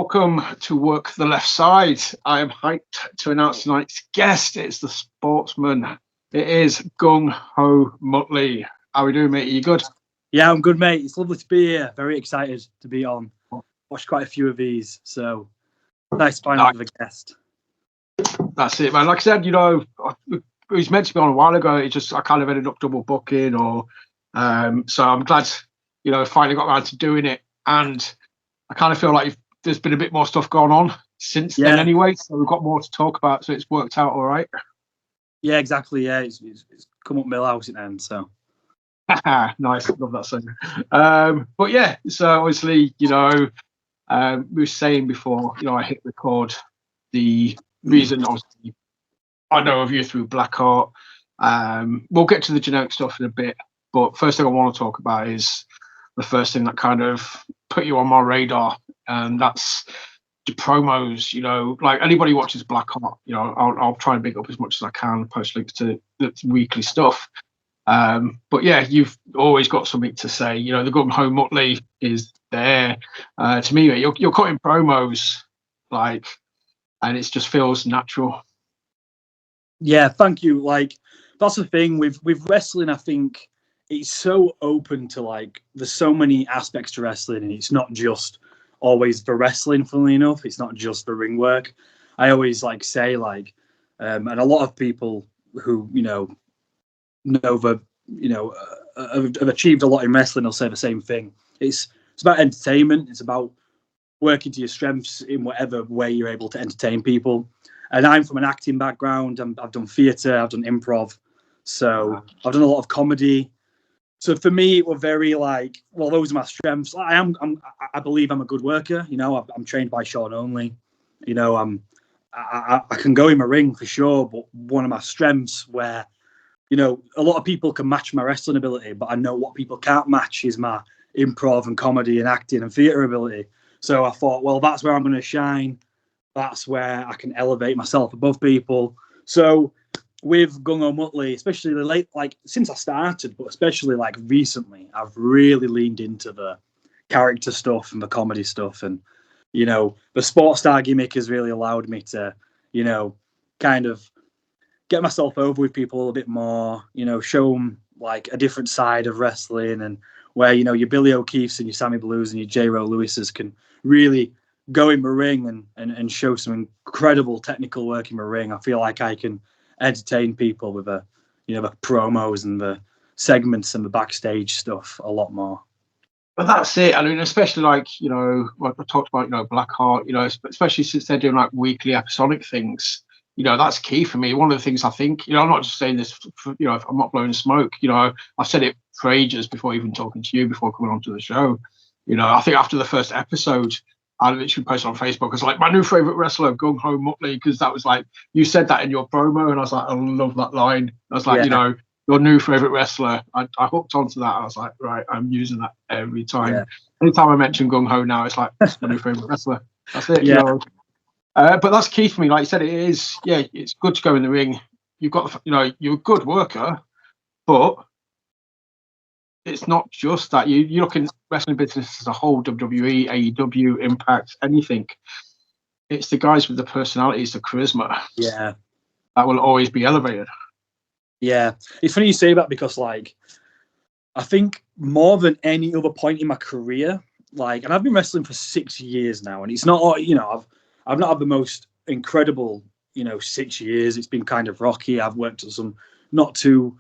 welcome to Work the Left Side. I am hyped to announce tonight's guest. It's the sportsman. It is Gung Ho Muttley. How are we doing, mate? Are you good? Yeah, I'm good, mate. It's lovely to be here. Very excited to be on. Watched quite a few of these, so nice to find out with a guest. That's it, man. Like I said, it was meant to be on a while ago. I kind of ended up double booking, so I'm glad, finally got around to doing it. And I kind of feel like there's been a bit more stuff going on since then anyway, so we've got more to talk about, so it's worked out all right. Yeah, exactly. Yeah, it's come up Millhouse in the end, so. Nice, love that song. But yeah, so obviously, we were saying before, I hit record, the reason obviously I know of you through BlackHeart. We'll get to the generic stuff in a bit, but first thing I want to talk about is the first thing that kind of put you on my radar, and that's the promos. Like anybody who watches BlackHeart, I'll try and big up as much as I can, post links to the weekly stuff. But yeah, you've always got something to say. The Gung Ho Muttley is there. To me, you're cutting promos, and it just feels natural. Yeah, thank you. That's the thing with wrestling. I think it's so open to there's so many aspects to wrestling, and it's not just always the wrestling. Funnily enough, it's not just the ring work. I always say and a lot of people who know that have achieved a lot in wrestling will say the same thing. It's about entertainment. It's about working to your strengths in whatever way you're able to entertain people. And I'm from an acting background. I've done theatre, I've done improv, so I've done a lot of comedy. So for me, it was very those are my strengths. I believe I'm a good worker. I'm trained by Sean Only. I can go in my ring for sure, but one of my strengths where a lot of people can match my wrestling ability, but I know what people can't match is my improv and comedy and acting and theatre ability. So I thought, well, that's where I'm going to shine. That's where I can elevate myself above people. So with Gung Ho Muttley, especially since I started, but especially recently, I've really leaned into the character stuff and the comedy stuff. And, the sports star gimmick has really allowed me to, kind of get myself over with people a little bit more, show them a different side of wrestling, and where, your Billy O'Keefe's and your Sammy Blues and your J-Ro Lewis's can really go in the ring and show some incredible technical work in the ring. I feel like I can entertain people with the promos and the segments and the backstage stuff a lot more. But that's it. I mean, especially like I talked about, BlackHeart, especially since they're doing weekly episodic things. That's key for me. One of the things I think, I'm not just saying this, I'm not blowing smoke. I've said it for ages before even talking to you, before coming onto the show. I think after the first episode, I literally posted on Facebook as my new favorite wrestler, Gung Ho Muttley, because that was you said that in your promo, and I was I love that line. I was your new favorite wrestler. I hooked onto that. I was right, I'm using that every time. Yeah. Anytime I mention Gung Ho now, it's it's my new favorite wrestler. That's it. Yeah. But that's key for me. Like you said, it is. Yeah, it's good to go in the ring. You've got, you're a good worker, but it's not just that. You look in wrestling business as a whole, WWE, AEW, Impact, anything. It's the guys with the personalities, the charisma. Yeah. That will always be elevated. Yeah. It's funny you say that because, I think more than any other point in my career, and I've been wrestling for 6 years now, and it's not, I've not had the most incredible, 6 years. It's been kind of rocky. I've worked at some not too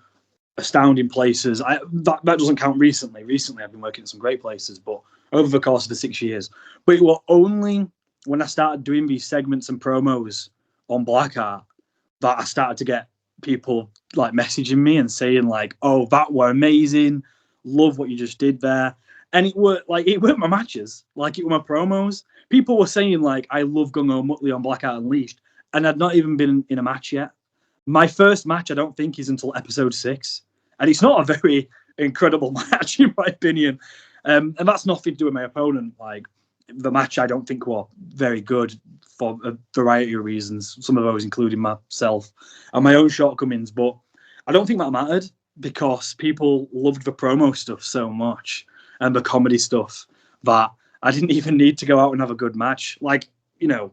astounding places. That doesn't count recently. Recently, I've been working at some great places, but over the course of the 6 years. But it was only when I started doing these segments and promos on BlackHeart that I started to get people messaging me and saying "Oh, that were amazing. Love what you just did there." And it weren't my matches. It were my promos. People were saying I love Gung Ho Muttley on BlackHeart Unleashed, and I'd not even been in a match yet. My first match, I don't think, is until episode 6. And it's not a very incredible match, in my opinion. And that's nothing to do with my opponent. The match, I don't think, was very good for a variety of reasons, some of those including myself and my own shortcomings. But I don't think that mattered because people loved the promo stuff so much and the comedy stuff that I didn't even need to go out and have a good match. Like, you know,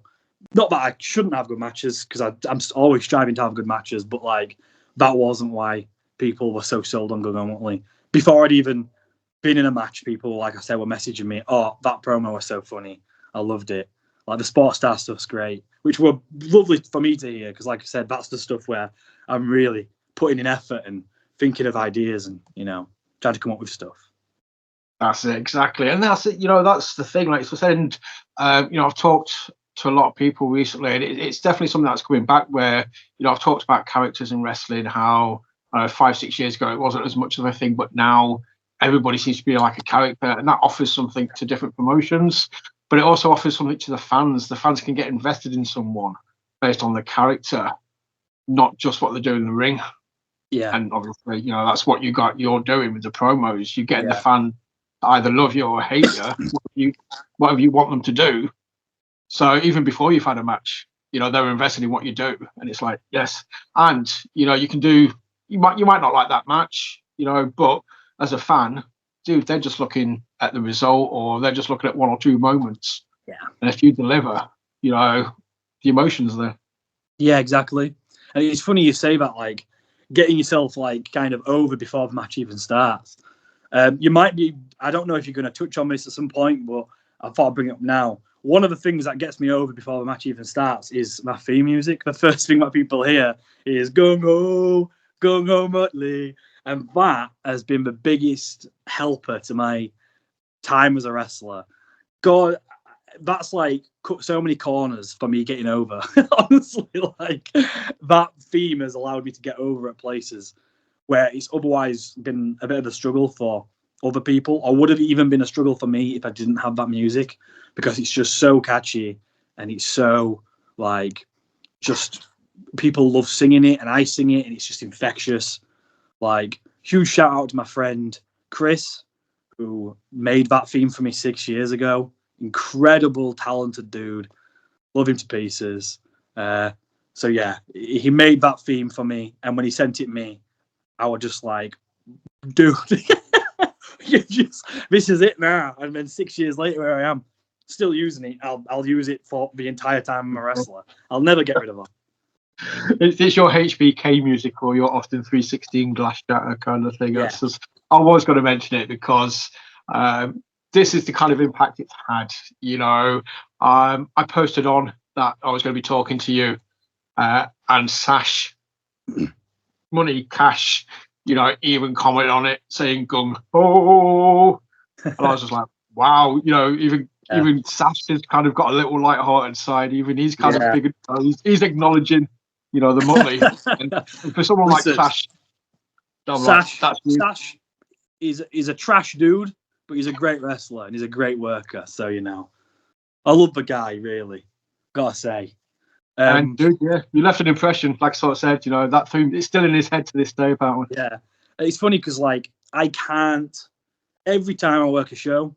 not that I shouldn't have good matches, because I'm always striving to have good matches, but like that wasn't why people were so sold on Gung Ho Muttley. Before I'd even been in a match, people, like I said, were messaging me, "Oh, that promo was so funny. I loved it. Like the sports star stuff's great," which were lovely for me to hear, because like I said, that's the stuff where I'm really putting in effort and thinking of ideas and, you know, trying to come up with stuff. That's it, exactly. And that's it, you know, that's the thing. Like I said, you know, I've talked to a lot of people recently, and it's definitely something that's coming back where, you know, I've talked about characters in wrestling, how 5-6 years ago it wasn't as much of a thing, but now everybody seems to be like a character, and that offers something to different promotions, but it also offers something to the fans. The fans can get invested in someone based on the character, not just what they do in the ring. Yeah. And obviously, you know, that's what you're doing with the promos. You're getting Yeah. the fan to either love you or hate you, whatever you want them to do. So even before you've had a match, you know, they're invested in what you do, and it's like, yes. And you know, you might not like that match, you know, but as a fan, dude, they're just looking at the result, or they're just looking at one or two moments. Yeah. And if you deliver, you know, the emotions there. Yeah, exactly. And it's funny you say that, like getting yourself like kind of over before the match even starts. You might be, I don't know if you're going to touch on this at some point, but I thought I'd bring it up now. One of the things that gets me over before the match even starts is my theme music. The first thing that people hear is Gung Ho Muttley. And that has been the biggest helper to my time as a wrestler. God, that's like cut so many corners for me getting over. Honestly, like that theme has allowed me to get over at places where it's otherwise been a bit of a struggle for other people, or would have even been a struggle for me if I didn't have that music, because it's just so catchy and it's so like just people love singing it and I sing it and it's just infectious. Like huge shout out to my friend Chris, who made that theme for me 6 years ago. Incredible, talented dude. Love him to pieces. So yeah, he made that theme for me, and when he sent it me, I was just like, dude, this is it now. And then 6 years later, where I am, still using it. I'll use it for the entire time I'm a wrestler. I'll never get rid of it. It's your HBK music or your Austin 316 glass shatter kind of thing. Yeah. I was going to mention it because this is the kind of impact it's had. You know, I posted on that I was going to be talking to you, and Sash, Money Cash, you know, even commented on it saying Gung Ho, and I was just like, wow, you know, even Sash has kind of got a little light-hearted side. Even he's kind of figured, he's acknowledging, you know, the Muttley. And for someone like Sash, Sash is a trash dude, but he's a great wrestler and he's a great worker. So, you know, I love the guy, really. Gotta say. And dude, yeah, you left an impression. Like I sort of said, you know, that theme is still in his head to this day, apparently. Yeah, it's funny because like I can't. Every time I work a show,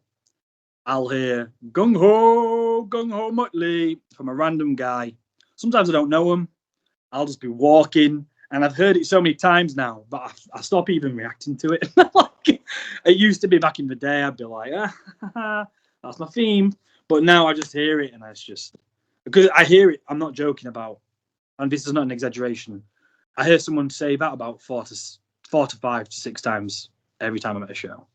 I'll hear Gung Ho Muttley from a random guy. Sometimes I don't know him. I'll just be walking, and I've heard it so many times now, but I stop even reacting to it. Like, it used to be back in the day, I'd be like, that's my theme. But now I just hear it, and it's just because I hear it. I'm not joking about, and this is not an exaggeration. I hear someone say that about 4 to 5 to 6 times every time I'm at a show,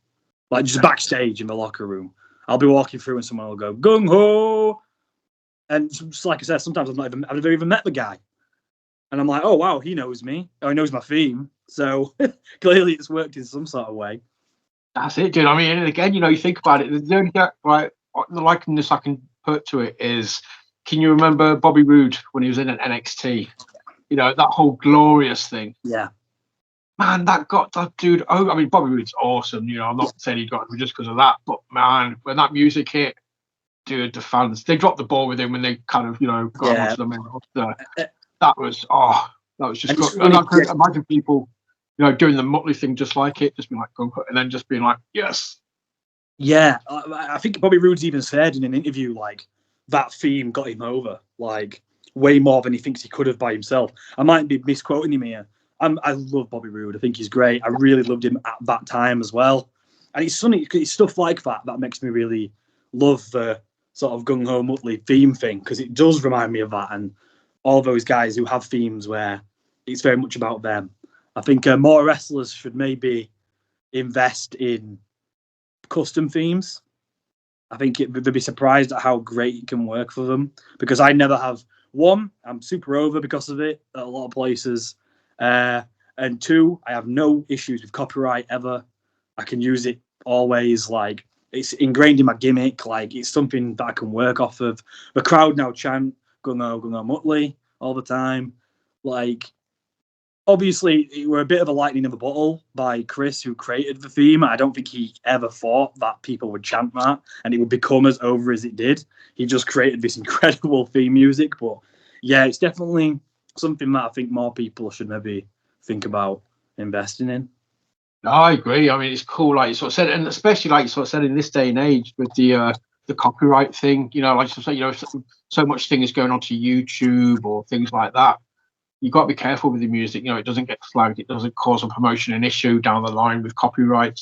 like just backstage in the locker room. I'll be walking through, and someone will go Gung Ho, and just like I said, sometimes I've never even met the guy. And I'm like, oh, wow, he knows me. Oh, he knows my theme. So clearly it's worked in some sort of way. That's it, dude. I mean, and again, you know, you think about it, the only right, the likeness I can put to it is, can you remember Bobby Roode when he was in an NXT? You know, that whole glorious thing. Yeah. Man, that got that dude. Oh, I mean, Bobby Roode's awesome. You know, I'm not saying he got him just because of that, but man, when that music hit, dude, the fans, they dropped the ball with him when they kind of, you know, got onto the main roster. That was just good. And I could imagine people, you know, doing the Muttley thing just like it, just being like, and then just being like, yes. Yeah, I think Bobby Roode's even said in an interview, like, that theme got him over, like, way more than he thinks he could have by himself. I might be misquoting him here. I love Bobby Roode. I think he's great. I really loved him at that time as well. And it's funny, it's stuff like that that makes me really love the sort of Gung Ho Muttley theme thing, because it does remind me of that, and all those guys who have themes where it's very much about them. I think more wrestlers should maybe invest in custom themes. I think they'd be surprised at how great it can work for them, because I never have. One, I'm super over because of it at a lot of places. And two, I have no issues with copyright ever. I can use it always. Like, it's ingrained in my gimmick. Like, it's something that I can work off of. The crowd now chant Gung Ho Muttley all the time. Like, obviously, it were a bit of a lightning in the bottle by Chris, who created the theme. I don't think he ever thought that people would chant that and it would become as over as it did. He just created this incredible theme music. But yeah, it's definitely something that I think more people should maybe think about investing in. I agree. I mean, it's cool, like you sort of said, and especially like you sort of said in this day and age with the copyright thing. You know, like you said, you know, so much thing is going on to YouTube or things like that. You've got to be careful with the music. You know, it doesn't get flagged. It doesn't cause a promotion an issue down the line with copyright,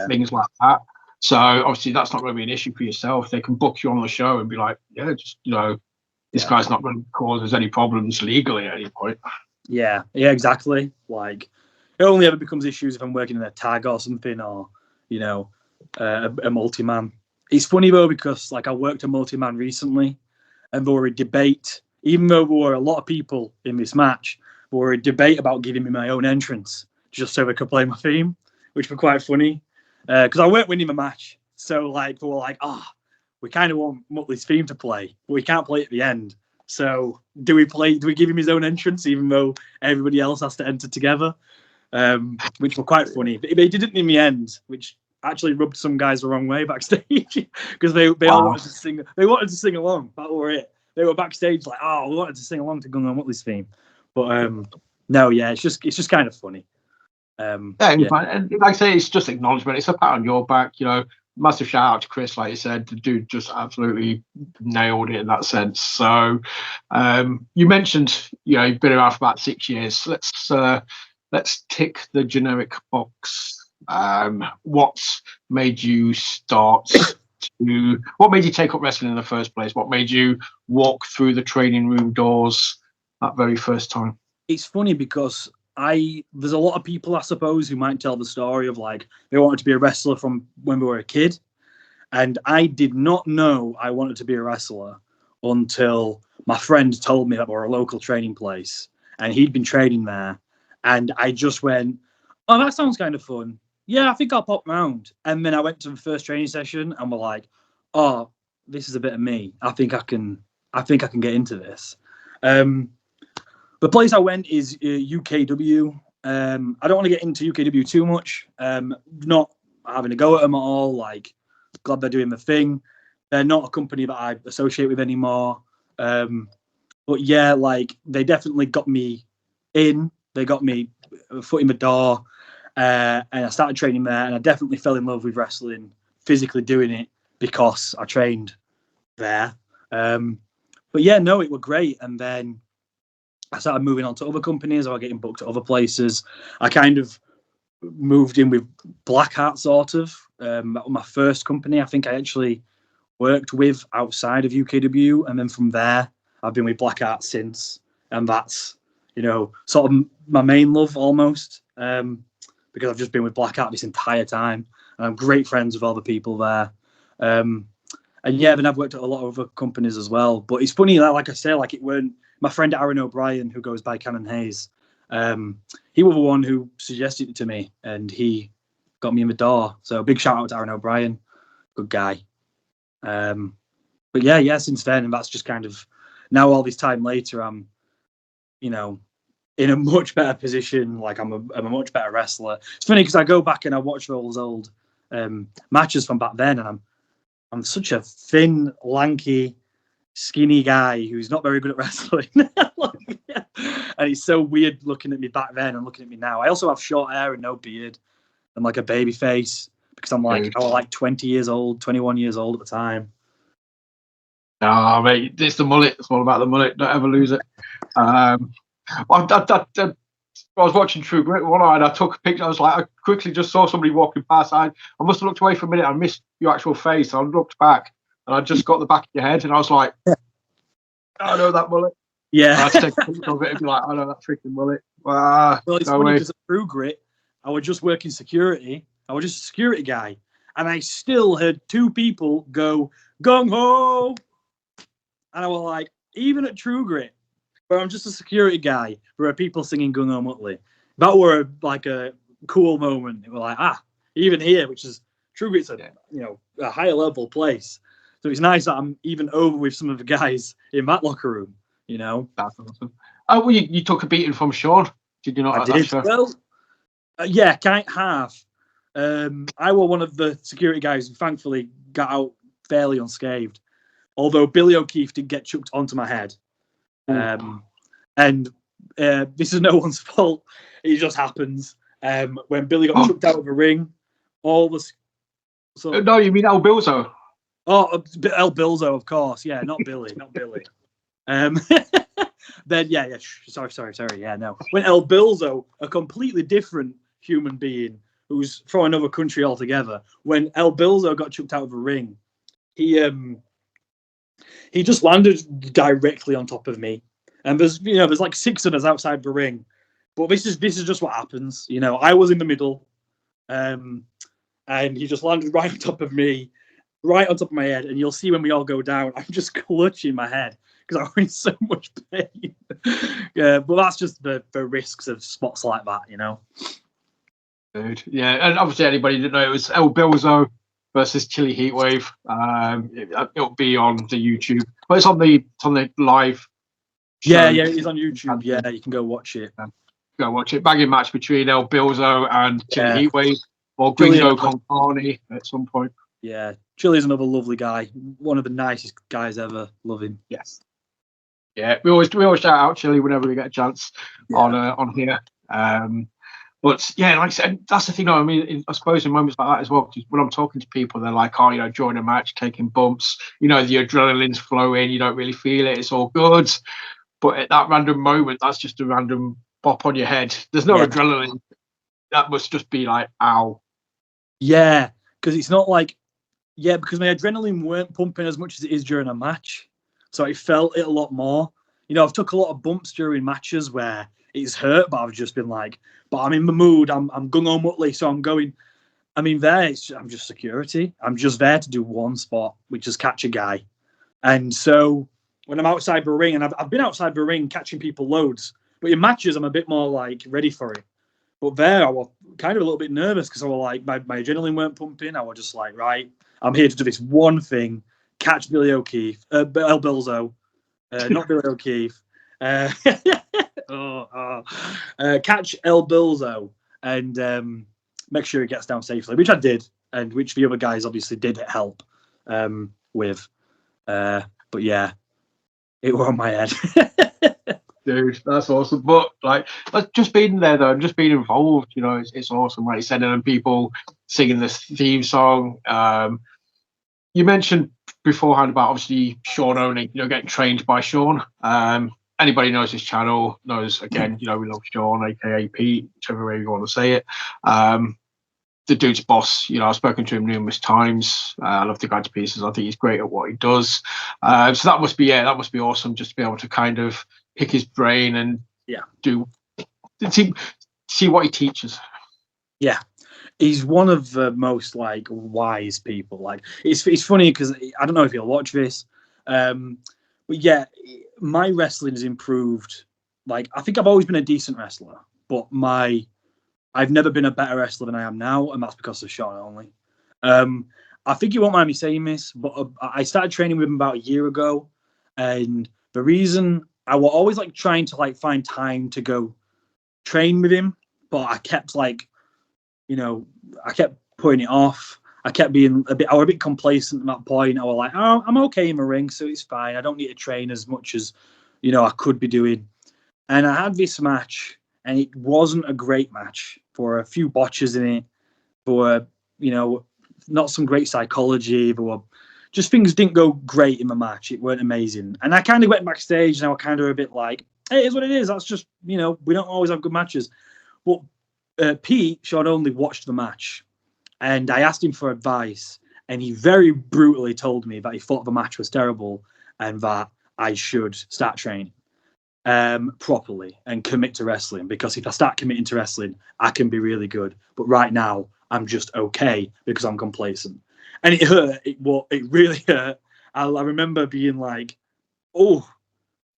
things like that. So obviously that's not going to be an issue for yourself. They can book you on the show and be like, yeah, just, you know, this guy's not going to cause us any problems legally at any point. Yeah, exactly. Like, it only ever becomes issues if I'm working in a tag or something, or, you know, a multi-man. It's funny though, because like I worked a multi-man recently, and there were a debate. Even though there were a lot of people in this match, there were a debate about giving me my own entrance just so they could play my theme, which were quite funny. Because I weren't winning the match. So, like, they were like, we kind of want Muttley's theme to play, but we can't play at the end. So, do we give him his own entrance, even though everybody else has to enter together? Which were quite funny. But they didn't in the end, which actually rubbed some guys the wrong way backstage, because they all wanted to sing. They wanted to sing along. That were it. They were backstage like, we wanted to sing along to Gung Ho Muttley's theme, but no, yeah, it's just kind of funny. And like I say, it's just acknowledgement. It's a pat on your back, you know. Massive shout out to Chris, like you said. The dude just absolutely nailed it in that sense. So, you mentioned, you know, you've been around for about 6 years. Let's tick the generic box. What made you start? What made you take up wrestling in the first place? What made you walk through the training room doors that very first time? It's funny because there's a lot of people, I suppose, who might tell the story of like they wanted to be a wrestler from when we were a kid, and I did not know I wanted to be a wrestler until my friend told me that we were a local training place and he'd been training there, and I just went, "Oh, that sounds kind of fun. Yeah, I think I'll pop round." And then I went to the first training session and we're like, "Oh, this is a bit of me. I think I can get into this." The place I went is UKW. I don't want to get into UKW too much. Not having a go at them at all. Like, glad they're doing the thing. They're not a company that I associate with anymore. But yeah, like, they definitely got me in. They got me a foot in the door. And I started training there, and I definitely fell in love with wrestling, physically doing it, because I trained there. But yeah, no, it was great. And then I started moving on to other companies, or getting booked at other places. I kind of moved in with BlackHeart, sort of. That was my first company I think I actually worked with outside of UKW. And then from there, I've been with BlackHeart since. And that's, you know, sort of my main love almost. Because I've just been with BlackHeart this entire time, and I'm great friends with all the people there. And yeah, then I've worked at a lot of other companies as well. But it's funny, like I say, like, it weren't my friend Aaron O'Brien, who goes by Cannon Hayes. He was the one who suggested it to me, and he got me in the door. So big shout out to Aaron O'Brien, good guy. But yeah, since then, and that's just kind of now all this time later, I'm, you know, in a much better position. Like, I'm a much better wrestler. It's funny because I go back and I watch those old matches from back then, and I'm such a thin, lanky, skinny guy who's not very good at wrestling. And it's so weird looking at me back then and looking at me now. I also have short hair and no beard. I'm like a baby face because I was like 20 years old, 21 years old at the time. Oh, mate, it's the mullet. It's all about the mullet. Don't ever lose it. I was watching True Grit one night, and I took a picture. I was like, I quickly just saw somebody walking past. I must have looked away for a minute. I missed your actual face. I looked back, and I just got the back of your head, and I was like, I know that mullet. Yeah. I had to take a picture of it and be like, I know that freaking mullet. Well, it's no funny way. because at True Grit, I was just working security. I was just a security guy, and I still heard two people go Gung Ho, and I was like, even at True Grit, where I'm just a security guy, there are people singing Gung Ho Muttley. That were like a cool moment. It was like, even here, which is True Grit's a higher level place. So it's nice that I'm even over with some of the guys in that locker room. That's awesome. Oh, well, you took a beating from Sean. Did you not? I did. Well, yeah, kind of half. I was one of the security guys who thankfully got out fairly unscathed. Although Billy O'Keefe did get chucked onto my head. And this is no one's fault. It just happens. When Billy got chucked out of the ring, all the... No, you mean El Bilzo? Oh, El Bilzo, of course. Yeah, not Billy, not Billy. Then, yeah. Sorry. Yeah, no. When El Bilzo, a completely different human being who's from another country altogether, when El Bilzo got chucked out of the ring, he just landed directly on top of me. And there's like 6 of us outside the ring, but this is just what happens. I was in the middle, and he just landed right on top of me, right on top of my head. And you'll see when we all go down, I'm just clutching my head because I'm in so much pain. Yeah, but that's just the risks of spots like that, Dude, yeah, and obviously anybody didn't know it was El Bilzo versus Chili Heatwave. It'll be on the YouTube, but it's on the live. Yeah, it's on YouTube. Yeah, you can go watch it. Go watch it. Banging match between El Bilzo and Chili Heatwave, or Gringo Con Carne at some point. Yeah, Chili's another lovely guy. One of the nicest guys ever. Love him. Yes. Yeah, we always shout out Chili whenever we get a chance on here. But yeah, like I said, that's the thing. I mean, I suppose in moments like that as well, when I'm talking to people, they're like, "Oh, during a match, taking bumps, the adrenaline's flowing, you don't really feel it, it's all good." But at that random moment, that's just a random pop on your head. There's no adrenaline. That must just be like, ow. Yeah, because it's not like, because my adrenaline weren't pumping as much as it is during a match. So I felt it a lot more. I've took a lot of bumps during matches where it's hurt, but I've just been like, but I'm in the mood. I'm Gung Ho Muttley, so I'm going. I mean, I'm just security. I'm just there to do one spot, which is catch a guy. And so when I'm outside the ring, and I've been outside the ring catching people loads, but in matches, I'm a bit more like ready for it. But there, I was kind of a little bit nervous because I was like, my adrenaline weren't pumping. I was just like, right, I'm here to do this one thing, catch Billy O'Keefe, El Bilzo, not Billy O'Keefe. Catch El Bilzo and make sure he gets down safely, which I did, and which the other guys obviously did help with. But yeah, it were on my head. Dude, that's awesome. But like just being there though, and just being involved, it's awesome. Like you said, and people singing this theme song. You mentioned beforehand about obviously Sean owning, getting trained by Sean. Anybody knows his channel knows, again, we love Sean, aka Pete, whichever way you want to say it. The dude's boss. I've spoken to him numerous times. I love the guy to pieces. I think he's great at what he does. So that must be awesome, just to be able to kind of pick his brain and see what he teaches. Yeah, he's one of the most like wise people. Like it's funny because I don't know if he'll watch this, but yeah, my wrestling has improved. Like I think I've always been a decent wrestler, but I've never been a better wrestler than I am now, and that's because of Sean only. I think you won't mind me saying this, but I started training with him about a year ago, and the reason I was always like trying to like find time to go train with him, but I kept like, I kept putting it off. I kept being I was a bit complacent at that point. I was like, oh, I'm okay in the ring, so it's fine. I don't need to train as much as, I could be doing. And I had this match, and it wasn't a great match for a few botches in it, for, not some great psychology. There were just things didn't go great in the match. It weren't amazing. And I kind of went backstage, and I was kind of a bit like, hey, it is what it is. That's just, we don't always have good matches. But Pete, Sean only watched the match, and I asked him for advice, and he very brutally told me that he thought the match was terrible and that I should start training properly and commit to wrestling, because if I start committing to wrestling, I can be really good. But right now, I'm just okay because I'm complacent. And it hurt. It really hurt. I remember being like, oh,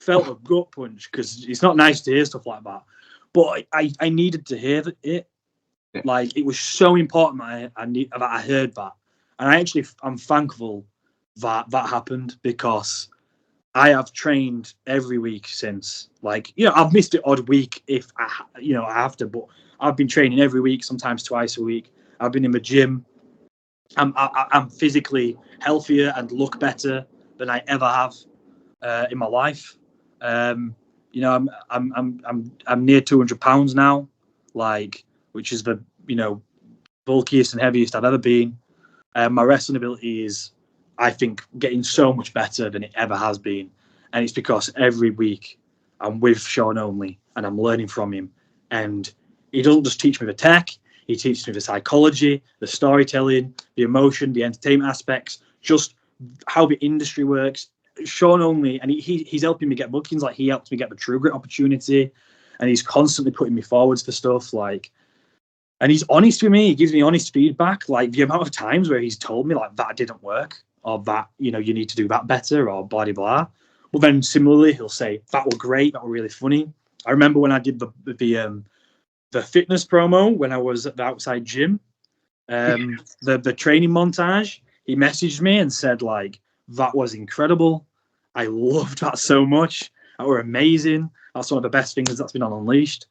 felt a gut punch, because it's not nice to hear stuff like that. But I needed to hear it. Like, it was so important that I heard that. And I'm thankful that happened, because I have trained every week since. Like, I've missed an odd week if I have to, but I've been training every week, sometimes twice a week. I've been in the gym. I'm physically healthier and look better than I ever have in my life. I'm near 200 pounds now, like, which is the bulkiest and heaviest I've ever been. My wrestling ability is, I think, getting so much better than it ever has been, and it's because every week I'm with Sean Only and I'm learning from him, and he doesn't just teach me the tech. He teaches me the psychology, the storytelling, the emotion, the entertainment aspects, just how the industry works. Sean Only, and he's helping me get bookings. Like, he helped me get the True Grit opportunity, and he's constantly putting me forwards for stuff. Like, and he's honest with me. He gives me honest feedback. Like, the amount of times where he's told me, like, that didn't work, or that, you need to do that better, or blah, blah, blah. But then similarly, he'll say, that were great, that were really funny. I remember when I did the fitness promo when I was at the outside gym, the training montage, he messaged me and said, like, that was incredible. I loved that so much. That were amazing. That's one of the best things that's been on Unleashed.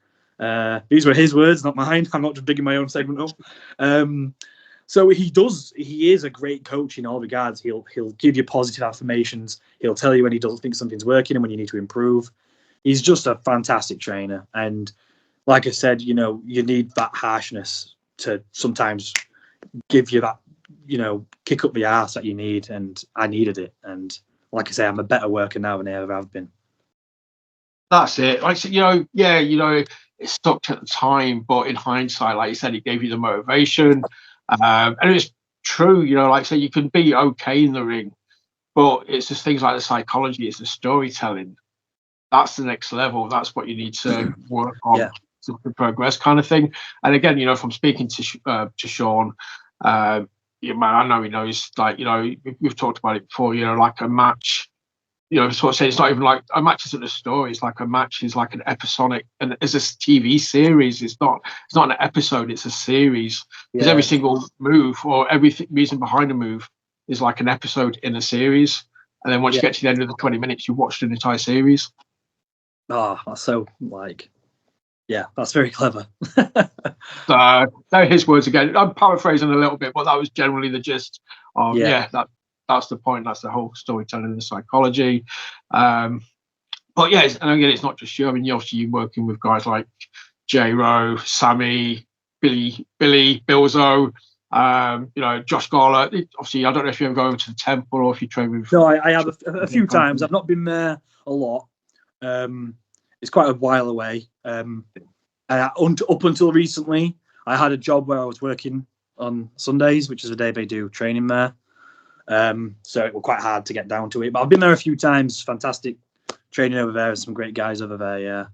These were his words, not mine. I'm not just digging my own segment up. So he is a great coach in all regards. He'll give you positive affirmations. He'll tell you when he doesn't think something's working and when you need to improve. He's just a fantastic trainer. And like I said, you need that harshness to sometimes give you that, kick up the arse that you need. And I needed it. And like I say, I'm a better worker now than I ever have been. That's it. Like, it sucked at the time, but in hindsight, like you said, it gave you the motivation. And it's true, like I say, you can be okay in the ring, but it's just things like the psychology, it's the storytelling. That's the next level. That's what you need to work on to progress, kind of thing. And again, from speaking to Sean, man, I know he knows, like, we've talked about it before, like a match, sort of saying it's not even like a match isn't a story. It's like a match is like an episodic, and it's a TV series. It's not an episode. It's a series. Because every single move or every reason behind a move is like an episode in a series. And then once you get to the end of the 20 minutes, you've watched an entire series. Oh, that's so that's very clever. So they're his words again. I'm paraphrasing a little bit, but that was generally the gist of that's the point. That's the whole storytelling and the psychology. But and again, it's not just you. I mean, obviously you're working with guys like J-Ro, Sammy, Billy, Bilzo, Josh Garler. Obviously, I don't know if you ever go over to the temple or if you train with. No, I have a few times. I've not been there a lot. It's quite a while away. Up until recently, I had a job where I was working on Sundays, which is the day they do training there. So it was quite hard to get down to it. But I've been there a few times. Fantastic training over there. Some great guys over there, yeah.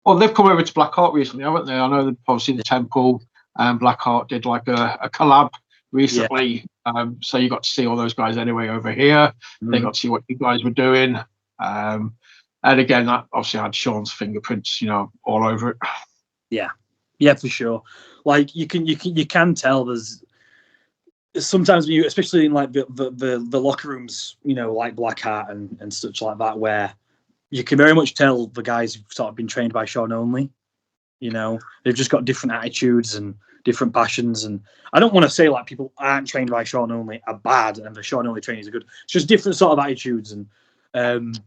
Well, they've come over to BlackHeart recently, haven't they? I know that obviously the Temple and BlackHeart did like a collab recently. Yeah. So you got to see all those guys anyway over here. They got to see what you guys were doing. And again, that obviously had Sean's fingerprints, all over it. Yeah, for sure. Like you can tell there's sometimes when especially in like the locker rooms, like BlackHeart and such like that, where you can very much tell the guys who've sort of been trained by Sean Only. They've just got different attitudes and different passions. And I don't want to say like people aren't trained by Sean Only are bad and the Sean Only trainings are good. It's just different sort of attitudes. And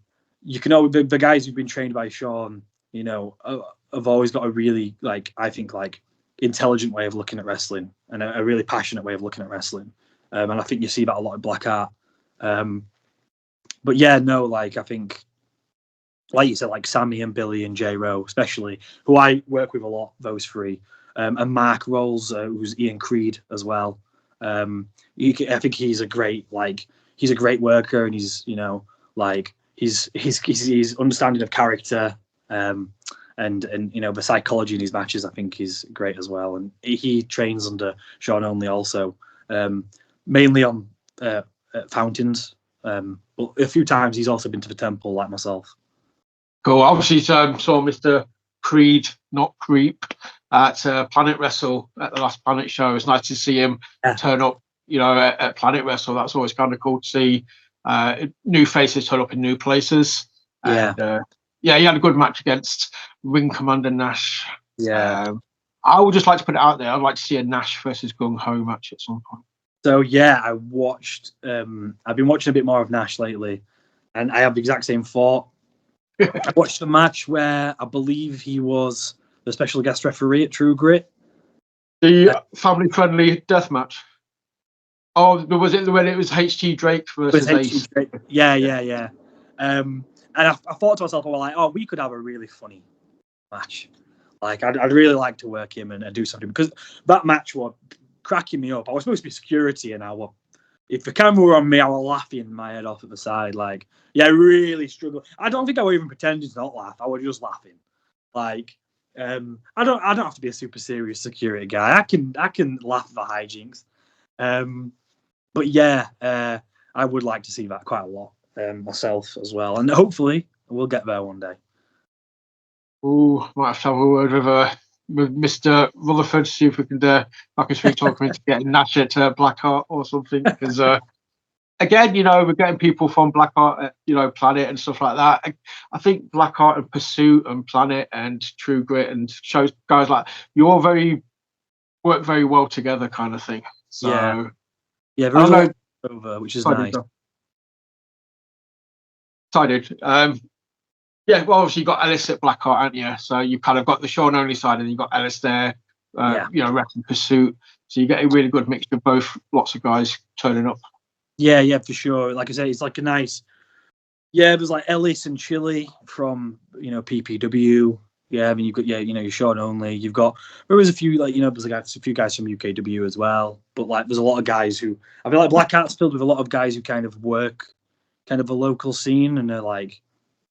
you can know the guys who've been trained by Sean, have always got a really, like, I think, like, intelligent way of looking at wrestling and a really passionate way of looking at wrestling. And I think you see that a lot in BlackHeart. But yeah, no, like, I think, like you said, like Sammy and Billy and J-Ro, especially, who I work with a lot, those three. And Mark Rolls, who's Ian Creed as well. I think he's a great worker, and he's his understanding of character, and the psychology in his matches, I think, is great as well. And he trains under Sean Only also, mainly on fountains, but a few times he's also been to the temple like myself. Cool. Obviously, saw Mr. Creed, not Creep, at Planet Wrestle at the last Planet show. It's nice to see him turn up, at Planet Wrestle. That's always kind of cool to see new faces turn up in new places. Yeah. And, he had a good match against Ring Commander Nash. Yeah. I would just like to put it out there. I'd like to see a Nash versus Gung Ho match at some point. So I watched. I've been watching a bit more of Nash lately, and I have the exact same thought. I watched the match where I believe he was the special guest referee at True Grit. The family-friendly death match. Oh, was it when it was HT Drake versus Ace? Drake. Yeah. And I thought to myself, we could have a really funny match. Like, I'd really like to work him and do something, because that match was cracking me up. I was supposed to be security, and if the camera were on me, I was laughing my head off at the side. Like, I really struggled. I don't think I was even pretending to not laugh. I was just laughing. Like, I don't have to be a super serious security guy. I can laugh at the hijinks. But I would like to see that quite a lot myself as well, and hopefully we'll get there one day. Ooh, might have to have a word with Mr. Rutherford, see if we can I can speak to him into getting Nash at BlackHeart or something. Because again, we're getting people from BlackHeart at Planet and stuff like that. I think BlackHeart and Pursuit and Planet and True Grit and shows guys like you all work very well together, kind of thing. So very over, which is nice. Excited. Well, obviously you got Ellis at BlackHeart, haven't you? So you've kind of got the Sean Only side, and you've got Ellis there, wrestling Pursuit. So you get a really good mixture of both, lots of guys turning up. Yeah, for sure. Like I say, it's like a nice. Yeah, there's like Ellis and Chili from PPW. Yeah, I mean you've got your Sean Only. You've got there was a few there's a few guys from UKW as well. But like there's a lot of guys who I feel like BlackHeart's filled with a lot of guys who kind of work kind of a local scene, and they're like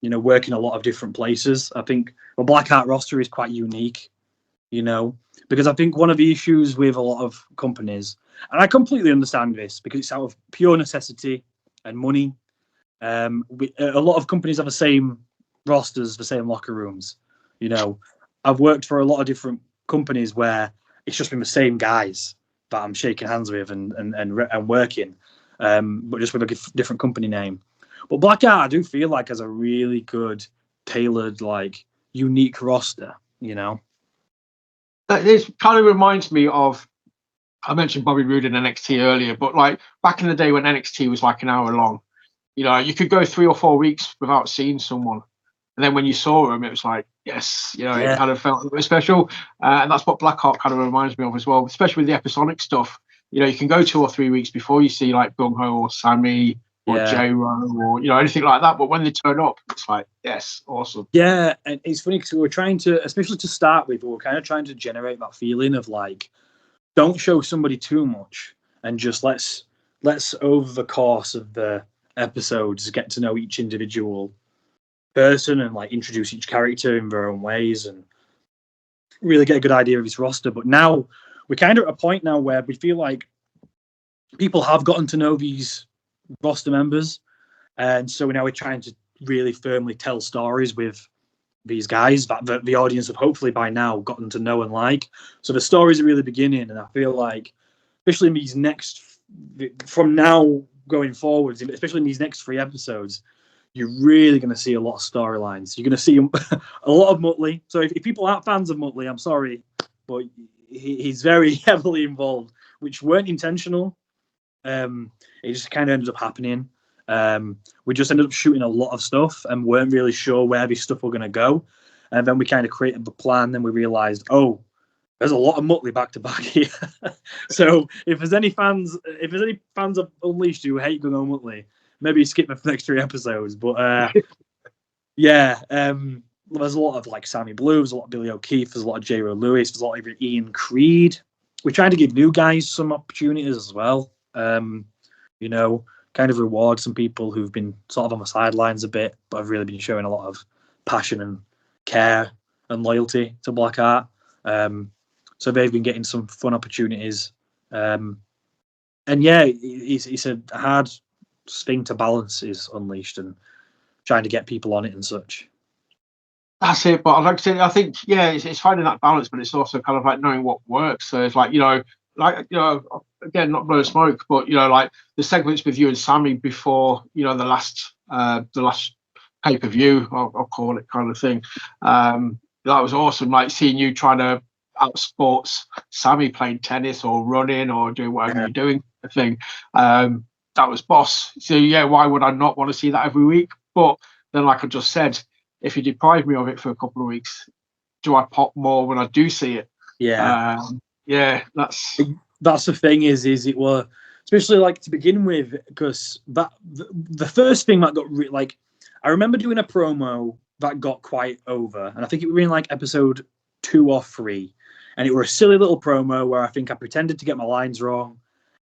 work in a lot of different places. I think the BlackHeart roster is quite unique, because I think one of the issues with a lot of companies, and I completely understand this because it's out of pure necessity and money. A lot of companies have the same rosters, the same locker rooms. I've worked for a lot of different companies where it's just been the same guys that I'm shaking hands with and working, but just with a different company name. But BlackHeart, I do feel like, has a really good, tailored, like, unique roster, This kind of reminds me of, I mentioned Bobby Roode in NXT earlier, but like back in the day when NXT was like an hour long, you could go 3 or 4 weeks without seeing someone. And then when you saw them, it was like, yes, it kind of felt a bit special. And that's what BlackHeart kind of reminds me of as well, especially with the episodic stuff. You can go 2 or 3 weeks before you see like Gung Ho or Sammy or J-Ro or anything like that, but when they turn up, it's like, yes, awesome. Yeah, and it's funny because we're trying to, especially to start with, we're kind of trying to generate that feeling of like, don't show somebody too much, and just let's over the course of the episodes get to know each individual person and like introduce each character in their own ways and really get a good idea of his roster. But now we're kind of at a point now where we feel like people have gotten to know these roster members, and so now we're trying to really firmly tell stories with these guys that the audience have hopefully by now gotten to know and like. So the stories are really beginning, and I feel like especially in these from now going forwards, especially in these next 3 episodes, you're really going to see a lot of storylines. You're going to see a lot of Muttley. So if people aren't fans of Muttley, I'm sorry, but he's very heavily involved, which weren't intentional. It just kind of ended up happening. We just ended up shooting a lot of stuff and weren't really sure where this stuff were going to go. And then we kind of created the plan. Then we realized, there's a lot of Muttley back to back here. So if there's any fans of Unleashed who hate Gung Ho Muttley, maybe skip the next 3 episodes. But there's a lot of like Sammy Blue, there's a lot of Billy O'Keefe, there's a lot of J-Ro Lewis, there's a lot of Ian Creed. we're trying to give new guys some opportunities as well. You know, kind of reward some people who've been sort of on the sidelines a bit, but have really been showing a lot of passion and care and loyalty to BlackHeart. So they've been getting some fun opportunities. And yeah, it's a hard thing to balance is Unleashed and trying to get people on it and such. That's it. But like I said, I think, yeah, it's finding that balance, but it's also kind of like knowing what works. So it's like, again, not blowing smoke, but, like the segments with you and Sammy before, the last pay-per-view, I'll call it, kind of thing. That was awesome. Like seeing you trying to outsports Sammy playing tennis or running or doing whatever you're doing, I think. That was boss. So yeah, why would I not want to see that every week? But then, like I just said, if you deprive me of it for a couple of weeks, do I pop more when I do see it? Yeah. That's the thing is it were, especially like to begin with, because that the first thing that got I remember doing a promo that got quite over, and I think it was in like episode 2 or 3, and it were a silly little promo where I think I pretended to get my lines wrong,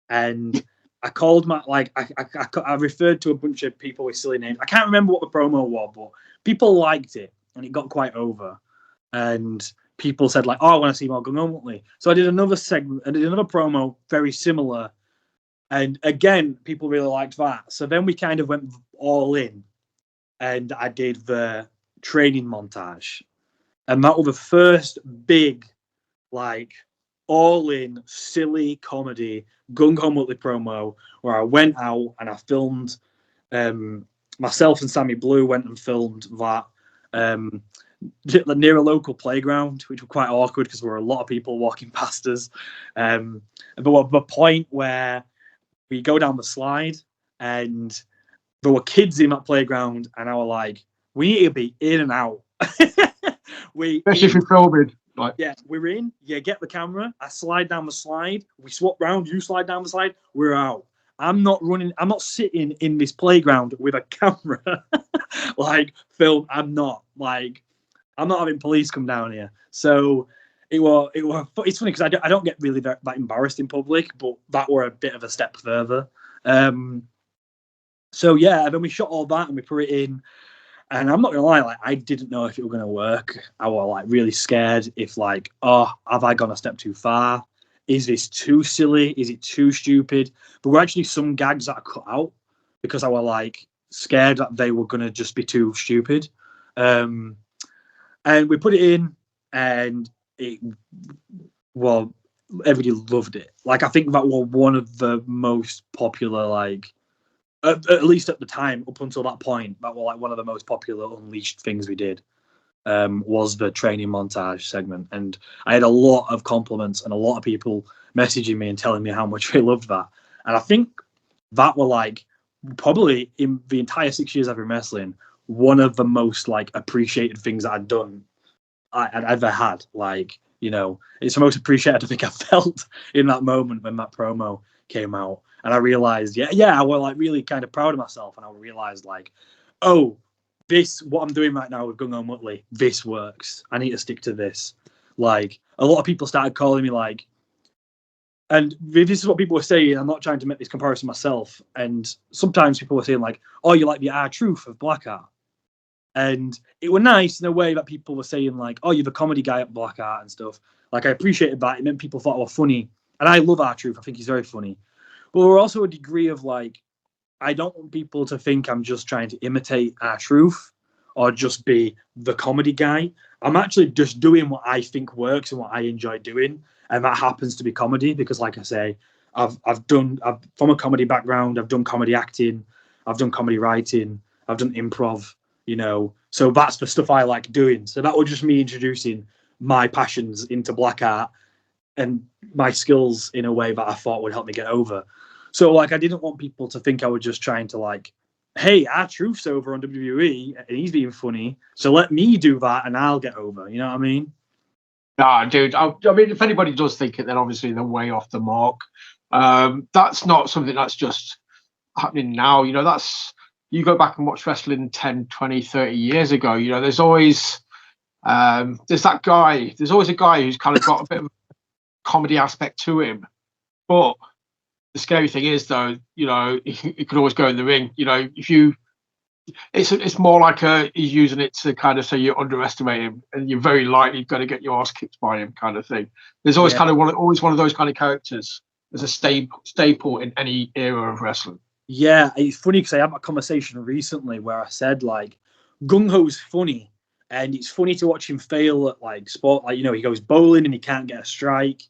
and I called my I referred to a bunch of people with silly names. I can't remember what the promo was, but people liked it, and it got quite over, and people said like, "Oh, I want to see more Gung Ho Muttley." So I did another segment, I did another promo very similar, and again, people really liked that. So then we kind of went all in, and I did the training montage, and that was the first big, like, all-in silly comedy Gung Ho Muttley promo where I went out and I filmed. Myself and Sammy Blue went and filmed that. Near a local playground, which was quite awkward because there were a lot of people walking past us. But the point where we go down the slide and there were kids in that playground, and I was like, we need to be in and out. Especially if you're filming. Like, yeah, we're in. Yeah, get the camera. I slide down the slide. We swap round. You slide down the slide. We're out. I'm not running. I'm not sitting in this playground with a camera, like film. I'm not having police come down here. So it's funny because I don't get really that embarrassed in public, but that were a bit of a step further. So yeah, and then we shot all that and we put it in. And I'm not gonna lie, like I didn't know if it was gonna work. I was like really scared if like, oh, have I gone a step too far? Is this too silly? Is it too stupid? But were actually some gags that I cut out because I was like scared that they were gonna just be too stupid. And we put it in, and everybody loved it. Like I think that was one of the most popular, like at least at the time, up until that point, that was like one of the most popular Unleashed things we did. Was the training montage segment, and I had a lot of compliments and a lot of people messaging me and telling me how much they loved that. And I think that were like probably in the entire 6 years I've been wrestling, one of the most like appreciated things that I'd done I'd ever had. Like, it's the most appreciated I think I felt in that moment when that promo came out. And I realized, I was like really kind of proud of myself, and I realized like, oh, what I'm doing right now with Gung Ho Muttley, this works. I need to stick to this. Like a lot of people started calling me like, and this is what people were saying. I'm not trying to make this comparison myself. And sometimes people were saying like, oh, you like the R-Truth of BlackHeart. And it was nice in a way that people were saying like, oh, you're the comedy guy at BlackHeart and stuff. Like I appreciated that. It meant people thought I was funny. And I love R-Truth. I think he's very funny. But there were also a degree of like, I don't want people to think I'm just trying to imitate R-Truth or just be the comedy guy. I'm actually just doing what I think works and what I enjoy doing. And that happens to be comedy because, like I say, I've from a comedy background, I've done comedy acting, I've done comedy writing, I've done improv, So that's the stuff I like doing. So that was just me introducing my passions into BlackHeart and my skills in a way that I thought would help me get over. So, like, I didn't want people to think I was just trying to, like, hey, R-Truth's over on WWE and he's being funny, so let me do that and I'll get over. You know what I mean? Nah, dude. I mean, if anybody does think it, then obviously they're way off the mark. That's not something that's just happening now. You go back and watch wrestling 10, 20, 30 years ago. There's always there's always a guy who's kind of got a bit of comedy aspect to him. But the scary thing is, though, you know, he could always go in the ring. You know, if you, it's more like he's using it to kind of say you underestimate him, and you're very likely going to get your ass kicked by him, kind of thing. There's always kind of always one of those kind of characters as a staple in any era of wrestling. Yeah, it's funny because I had a conversation recently where I said like Gung Ho's funny, and it's funny to watch him fail at like sport. Like, you know, he goes bowling and he can't get a strike,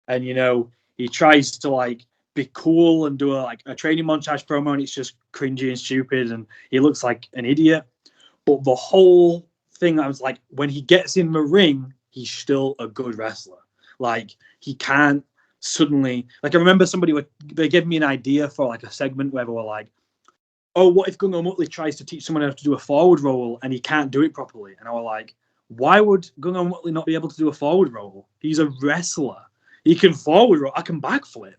and you know he tries to like be cool and do a training montage promo, and it's just cringy and stupid, and he looks like an idiot. But the whole thing, I was like, when he gets in the ring, he's still a good wrestler. Like, he can't suddenly, like, I remember they gave me an idea for like a segment where they were like, oh, what if Gung Ho Muttley tries to teach someone how to do a forward roll and he can't do it properly? And I was like, why would Gung Ho Muttley not be able to do a forward roll? He's a wrestler. He can forward roll. I can backflip.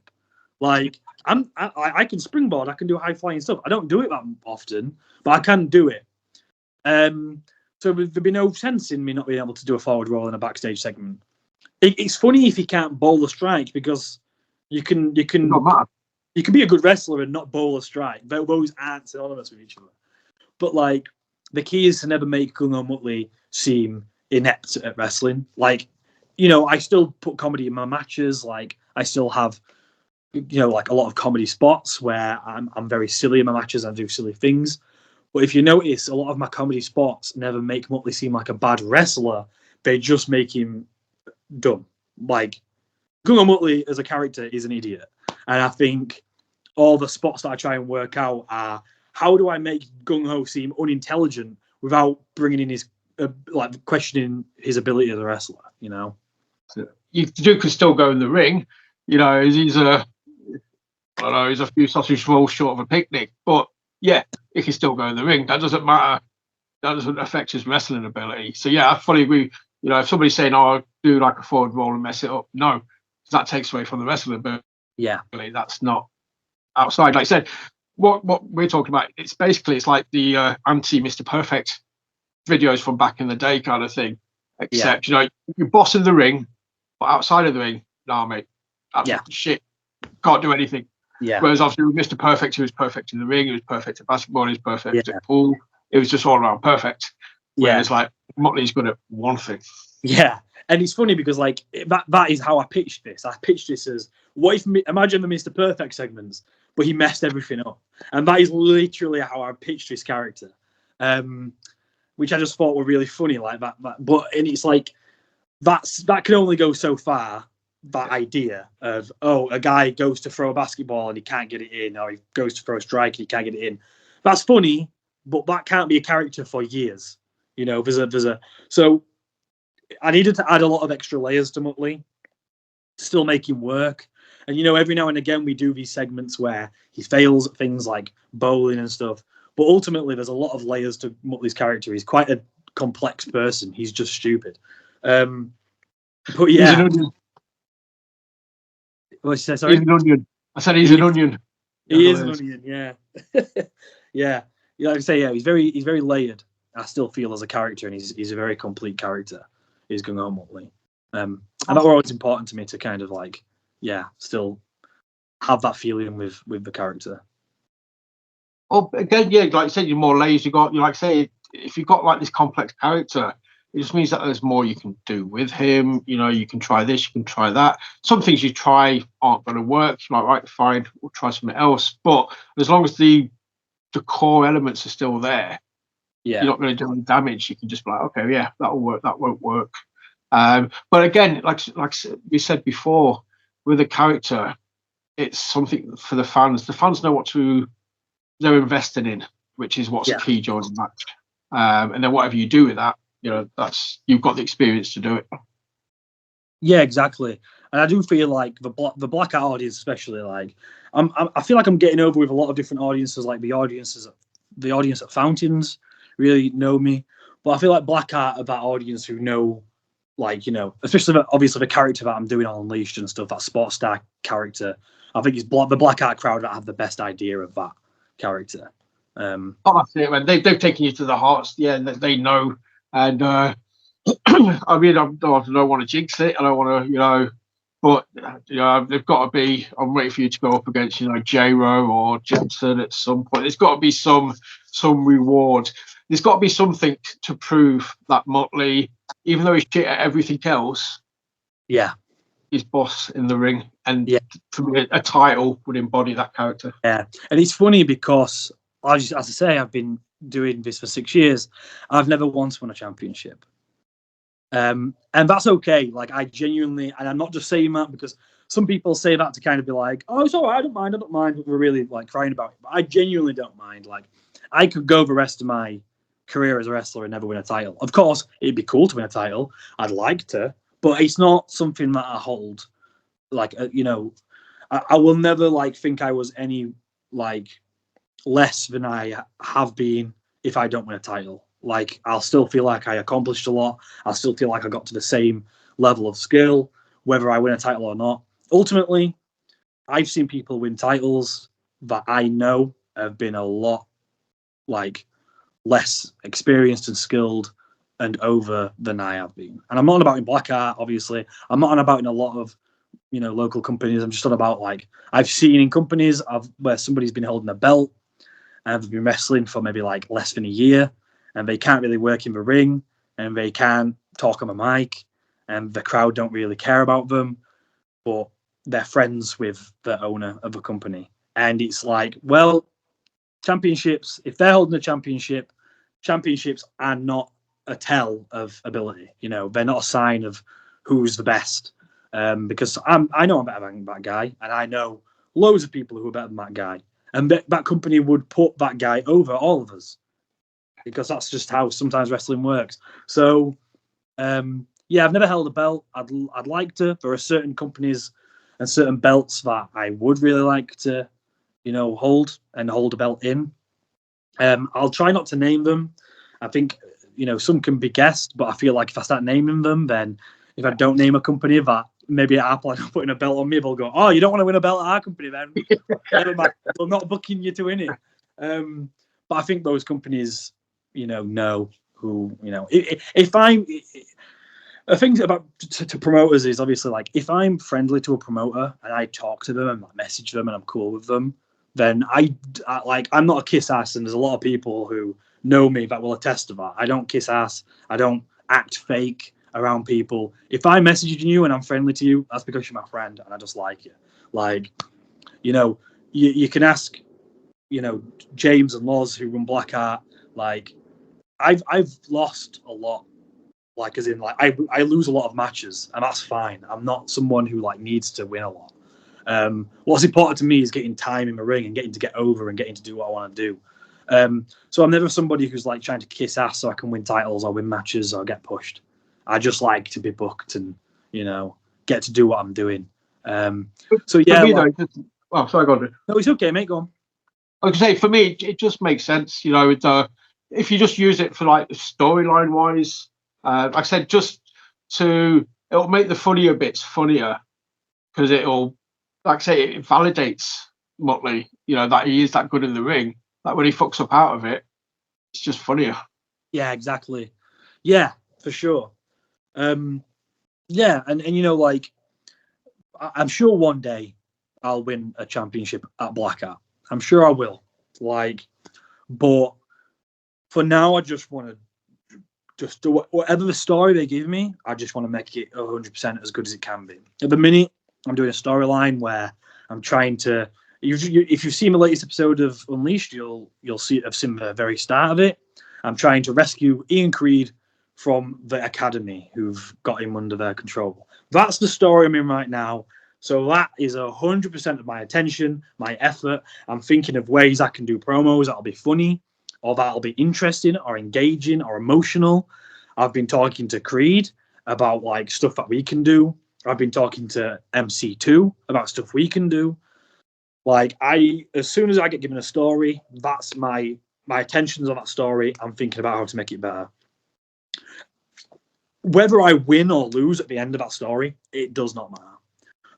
Like, I can springboard. I can do high flying stuff. I don't do it that often, but I can do it. So there'd be no sense in me not being able to do a forward roll in a backstage segment. It's funny if you can't bowl a strike, because you can be a good wrestler and not bowl a strike. Those aren't synonymous with each other. But like, the key is to never make Gung Ho Muttley seem inept at wrestling. Like, you know, I still put comedy in my matches. Like, I still have, you know, like a lot of comedy spots where I'm very silly in my matches. I do silly things. But if you notice, a lot of my comedy spots never make Muttley seem like a bad wrestler. They just make him dumb. Like, Gung Ho Muttley as a character is an idiot. And I think all the spots that I try and work out are, how do I make Gung Ho seem unintelligent without bringing in his, like, questioning his ability as a wrestler, you know? Duke can still go in the ring. You know, he's a few sausage rolls short of a picnic. But yeah, he can still go in the ring. That doesn't matter. That doesn't affect his wrestling ability. So yeah, I fully agree. You know, if somebody's saying, "Oh, I'll do like a forward roll and mess it up," no, that takes away from the wrestling ability. Yeah, that's not outside. Like I said, what we're talking about, it's like the anti Mr. Perfect videos from back in the day kind of thing. Except, you know, you're boss in the ring, but outside of the ring, nah, mate, shit, can't do anything. Yeah. Whereas obviously with Mr. Perfect, he was perfect in the ring, he was perfect at basketball, he was perfect at pool. It was just all around perfect. Whereas like Muttley's good at one thing. Yeah. And it's funny because like that is how I pitched this. I pitched this as, what if, imagine the Mr. Perfect segments, but he messed everything up. And that is literally how I pitched this character. Which I just thought were really funny, like that. But and it's like, that can only go so far. That idea of, oh, a guy goes to throw a basketball and he can't get it in, or he goes to throw a strike and he can't get it in. That's funny, but that can't be a character for years. You know, so I needed to add a lot of extra layers to Muttley to still make him work. And you know, every now and again we do these segments where he fails at things like bowling and stuff. But ultimately, there's a lot of layers to Muttley's character. He's quite a complex person. He's just stupid. But yeah. He's an onion. What did you say, sorry? He's an onion. I said he's an onion. He is an onion, yeah. Yeah. Like I say, he's very layered. I still feel as a character, and he's a very complete character. He's Gung Ho Muttley. And that was always important to me to kind of like, still have that feeling with the character. Oh, again, like I said, you're more layers. You like say, if you've got like this complex character, it just means that there's more you can do with him. You know, you can try this, you can try that. Some things you try aren't going to work. You're like, right, fine, we'll try something else. But as long as the core elements are still there, you're not going to do any damage. You can just be like, okay, yeah, that'll work, that won't work. But again, like we said before, with a character, it's something for the fans. The fans know what they're investing in, which is what's key during the match. And then whatever you do with that, you know, you've got the experience to do it. Yeah, exactly. And I do feel like the BlackHeart audience, especially, like I feel like I'm getting over with a lot of different audiences. Like the audience at Fountains really know me, but I feel like BlackHeart are that audience who know, like, you know, especially obviously the character that I'm doing on Unleashed and stuff, that sports star character. I think it's the BlackHeart crowd that have the best idea of that character. That's it, man. They've taken you to the hearts. Yeah, they know. And I mean, I don't want to jinx it. I don't want to, you know, But they've got to be. I'm waiting for you to go up against J-Ro or Jensen at some point. There's got to be some reward. There's got to be something to prove that Muttley, even though he's shit at everything else, Yeah, he's boss in the ring, and yeah, for me, a title would embody that character. yeah. And it's funny because, as I say, I've been doing this for 6 years. I've never once won a championship. And that's okay. Like, I genuinely, and I'm not just saying that because some people say that to kind of be like, oh, it's all right, I don't mind, but we're really like crying about it. But I genuinely don't mind. Like, I could go the rest of my career as a wrestler and never win a title. Of course, it'd be cool to win a title. I'd like to, but it's not something that I hold. Like, I will never like think I was any like less than I have been if I don't win a title. Like, I'll still feel like I accomplished a lot. I'll still feel like I got to the same level of skill, whether I win a title or not. Ultimately, I've seen people win titles that I know have been a lot like less experienced and skilled and over than I have been. And I'm not on about in BlackHeart, obviously. I'm not on about in a lot of local companies. I'm just on about like I've seen in companies where somebody's been holding a belt and they've been wrestling for maybe like less than a year, and they can't really work in the ring, and they can't talk on the mic, and the crowd don't really care about them, but they're friends with the owner of the company. And it's like, well, championships, if they're holding a championship, championships are not a tell of ability. They're not a sign of who's the best. Because I know I'm better than that guy, and I know loads of people who are better than that guy. And that company would put that guy over all of us, because that's just how sometimes wrestling works. So, yeah, I've never held a belt. I'd like to. There are certain companies and certain belts that I would really like to, hold a belt in. I'll try not to name them. I think, some can be guessed, but I feel like if I start naming them, then if I don't name a company that maybe Apple are putting a belt on me, they'll go, oh, you don't want to win a belt at our company then? Never mind. They're not booking you to win it. But I think those companies, know who, if I'm, the thing about to promoters is obviously like if I'm friendly to a promoter and I talk to them and I message them and I'm cool with them, then I'm not a kiss ass, and there's a lot of people who know me that will attest to that. I don't kiss ass. I don't act fake around people. If I'm messaging you and I'm friendly to you, that's because you're my friend and I just like you. Like, you can ask, James and Loz who run BlackHeart. Like, I've lost a lot. Like, as in, like, I lose a lot of matches, and that's fine. I'm not someone who like needs to win a lot. What's important to me is getting time in the ring and getting to get over and getting to do what I want to do. So I'm never somebody who's like trying to kiss ass so I can win titles or win matches or get pushed. I just like to be booked and get to do what I'm doing. So yeah, for me, though, sorry, go on. No, it's okay, mate. Go on. I was say for me, it just makes sense. If you just use it for like storyline wise, like I said, it'll make the funnier bits funnier because it'll, like I say, it validates Muttley. That he is that good in the ring. Like when he fucks up out of it, it's just funnier. Yeah, exactly. Yeah, for sure. Yeah, and like I'm sure one day I'll win a championship at BlackHeart. I'm sure I will. Like, but for now, I just want to just do whatever the story they give me. I just want to make it 100% as good as it can be. At the minute, I'm doing a storyline where I'm trying to. If you've seen the latest episode of Unleashed, you'll have seen the very start of it. I'm trying to rescue Ian Creed from the academy who've got him under their control. That's the story I'm in right now. So that is 100% of my attention, my effort. I'm thinking of ways I can do promos that'll be funny, or that'll be interesting, or engaging, or emotional. I've been talking to Creed about like stuff that we can do. I've been talking to MC2 about stuff we can do. Like, as soon as I get given a story, that's my attention's on that story. I'm thinking about how to make it better. Whether I win or lose at the end of that story, it does not matter.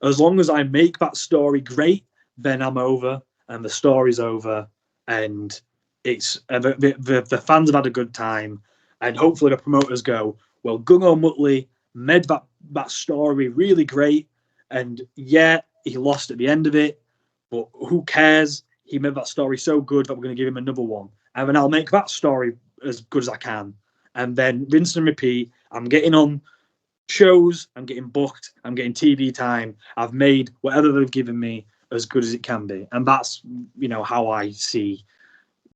As long as I make that story great, then I'm over, and the story's over, and it's the fans have had a good time, and hopefully the promoters go, well, Gung Ho Muttley made that story really great, And yeah, he lost at the end of it, but who cares? He made that story so good that we're going to give him another one. And then I'll make that story as good as I can. And then rinse and repeat. I'm getting on shows, I'm getting booked, I'm getting TV time. I've made whatever they've given me as good as it can be. And that's, how I see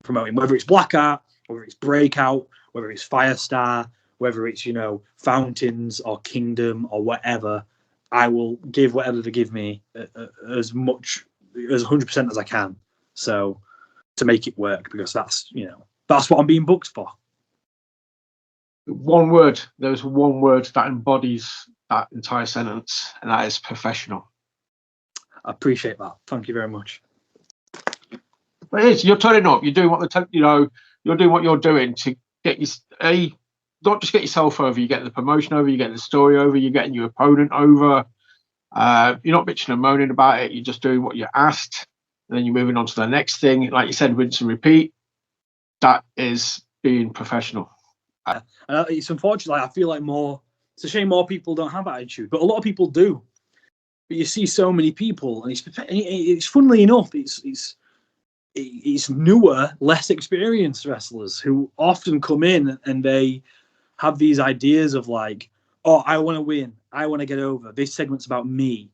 promoting, whether it's BlackHeart, whether it's Breakout, whether it's Firestar, whether it's, Fountains or Kingdom or whatever. I will give whatever they give me as much, as 100% as I can. So to make it work, because that's what I'm being booked for. One word. There's one word that embodies that entire sentence, and that is professional. I appreciate that. Thank you very much. But it is. You're turning up. You're doing you're doing what you're doing to get not just get yourself over. You're getting the promotion over. You're getting the story over. You're getting your opponent over. You're not bitching and moaning about it. You're just doing what you're asked, and then you're moving on to the next thing. Like you said, rinse and repeat. That is being professional. It's unfortunate. I feel like it's a shame more people don't have attitude, but a lot of people do. But you see so many people, and it's funnily enough, it's newer, less experienced wrestlers who often come in and they have these ideas of like, oh, I want to win, I want to get over. This segment's about me,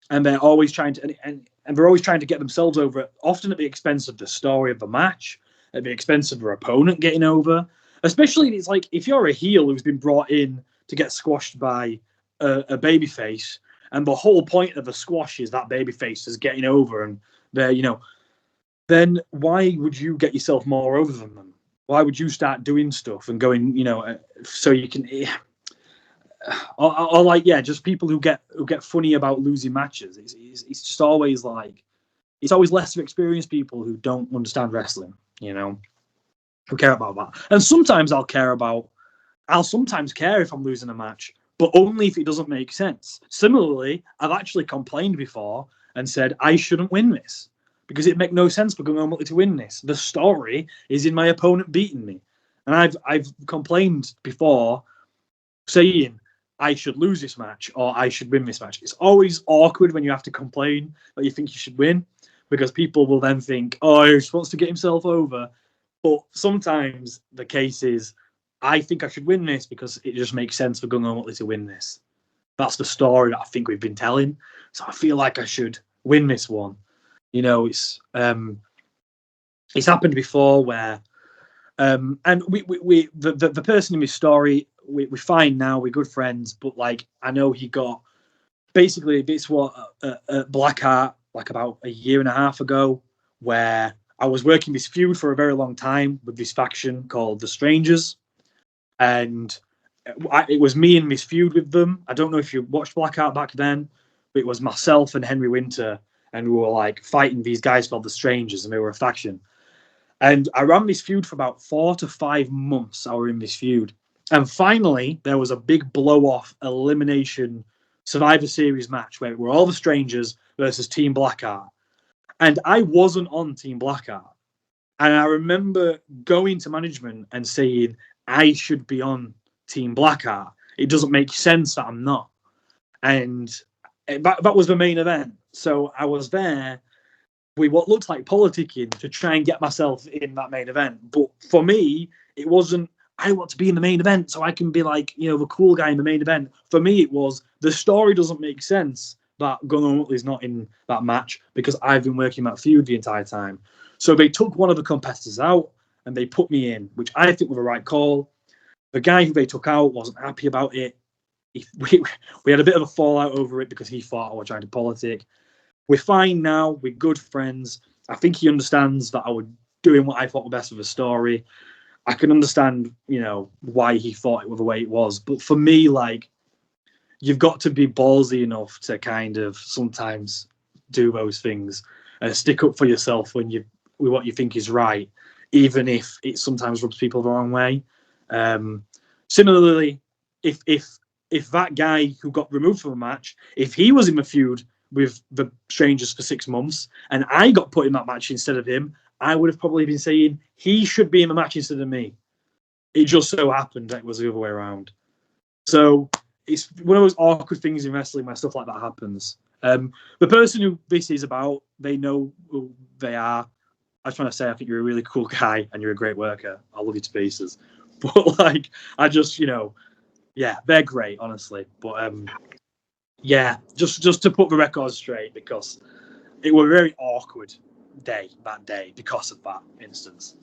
and they're always trying to, and they're always trying to get themselves over, often at the expense of the story of the match, at the expense of their opponent getting over. Especially, it's like if you're a heel who's been brought in to get squashed by a babyface, and the whole point of the squash is that babyface is getting over, and they're, then why would you get yourself more over than them? Why would you start doing stuff and going, so you can, or like, just people who get funny about losing matches. It's just always like, it's always less of experienced people who don't understand wrestling, who care about that. And sometimes I'll sometimes care if I'm losing a match, but only if it doesn't make sense. Similarly, I've actually complained before and said I shouldn't win this because it make no sense for Gung Ho Muttley to win this. The story is in my opponent beating me. And I've complained before saying I should lose this match or I should win this match. It's always awkward when you have to complain that you think you should win, because people will then think, oh, he just wants to get himself over. But sometimes the case is, I think I should win this because it just makes sense for Gung Ho Muttley to win this. That's the story that I think we've been telling. So I feel like I should win this one. It's happened before where, and the person in this story, we're fine now, we're good friends, but like I know he got basically this what BlackHeart like about a year and a half ago, where I was working this feud for a very long time with this faction called the Strangers, and it was me in this feud with them. I don't know if you watched BlackHeart back then, but it was myself and Henry Winter, and we were like fighting these guys called the Strangers, and they were a faction. And I ran this feud for about 4 to 5 months. I were in this feud, and finally there was a big blow-off elimination Survivor Series match where it were all the Strangers versus Team BlackHeart. And I wasn't on Team BlackHeart. And I remember going to management and saying, I should be on Team BlackHeart. It doesn't make sense that I'm not. And that was the main event. So I was there with what looked like politicking to try and get myself in that main event. But for me, it wasn't, I want to be in the main event so I can be like, the cool guy in the main event. For me, it was, the story doesn't make sense that Gung Ho Muttley is not in that match because I've been working that feud the entire time. So they took one of the competitors out and they put me in, which I think was the right call. The guy who they took out wasn't happy about it. We had a bit of a fallout over it because he thought I was trying to politic. We're fine now. We're good friends. I think he understands that I was doing what I thought was best for the story. I can understand, why he thought it was the way it was. But for me, like, you've got to be ballsy enough to kind of sometimes do those things and stick up for yourself with what you think is right, even if it sometimes rubs people the wrong way. Similarly, if that guy who got removed from a match, if he was in the feud with the Strangers for 6 months and I got put in that match instead of him, I would have probably been saying he should be in the match instead of me. It just so happened that it was the other way around. So it's one of those awkward things in wrestling where stuff like that happens. The person who this is about, they know who they are. I just want to say, I think you're a really cool guy and you're a great worker. I love you to pieces. But like, I just, yeah, they're great, honestly. But yeah, just to put the record straight, because it was a very awkward day that day because of that instance.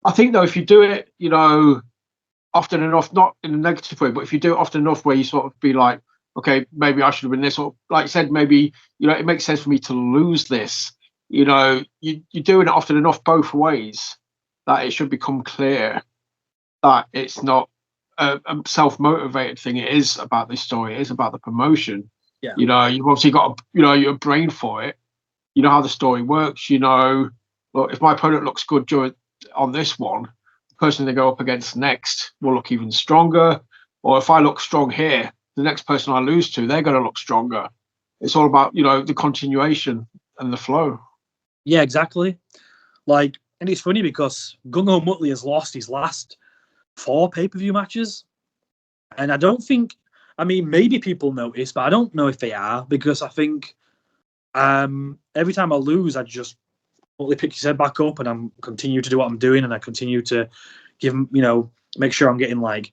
I think though, if you do it, often enough, not in a negative way, but if you do it often enough where you sort of be like, okay, maybe I should have been this, or like I said, maybe, it makes sense for me to lose this. You're doing it often enough both ways that it should become clear that it's not a self-motivated thing. It is about this story. It is about the promotion. Yeah. You've obviously got your brain for it. You know how the story works. Look, if my opponent looks good on this one, the person they go up against next will look even stronger. Or if I look strong here, the next person I lose to, they're going to look stronger. It's all about, the continuation and the flow. Yeah, exactly. Like, and it's funny because Gung Ho Muttley has lost his last 4 pay-per-view matches. And I don't think, maybe people notice, but I don't know if they are, because I think every time I lose, I just Muttley picks his head back up and I'm continue to do what I'm doing, and I continue to give him, make sure I'm getting like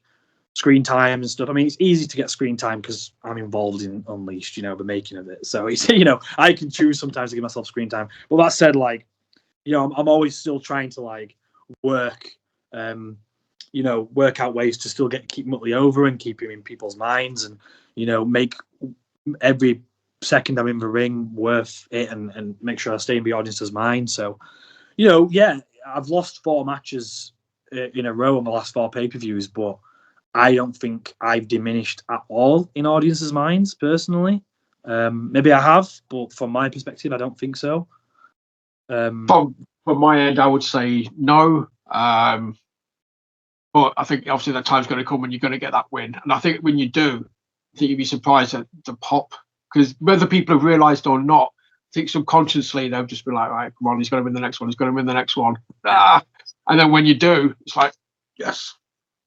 screen time and stuff. It's easy to get screen time because I'm involved in Unleashed, the making of it. So it's, I can choose sometimes to give myself screen time. But that said, like, I'm always still trying to like work, work out ways to still keep Muttley over and keep him in people's minds, and make every second I'm in the ring worth it, and make sure I stay in the audience's mind. So, yeah, I've lost 4 matches in a row on the last 4 pay-per-views, but I don't think I've diminished at all in audiences' minds personally. Maybe I have, but from my perspective, I don't think so. From my end, I would say no. But I think obviously that time's going to come when you're going to get that win. And I think when you do, I think you'd be surprised at the pop. Because whether people have realised or not, I think subconsciously they'll just be like, right, come on, he's going to win the next one. He's going to win the next one. And then when you do, it's like, yes.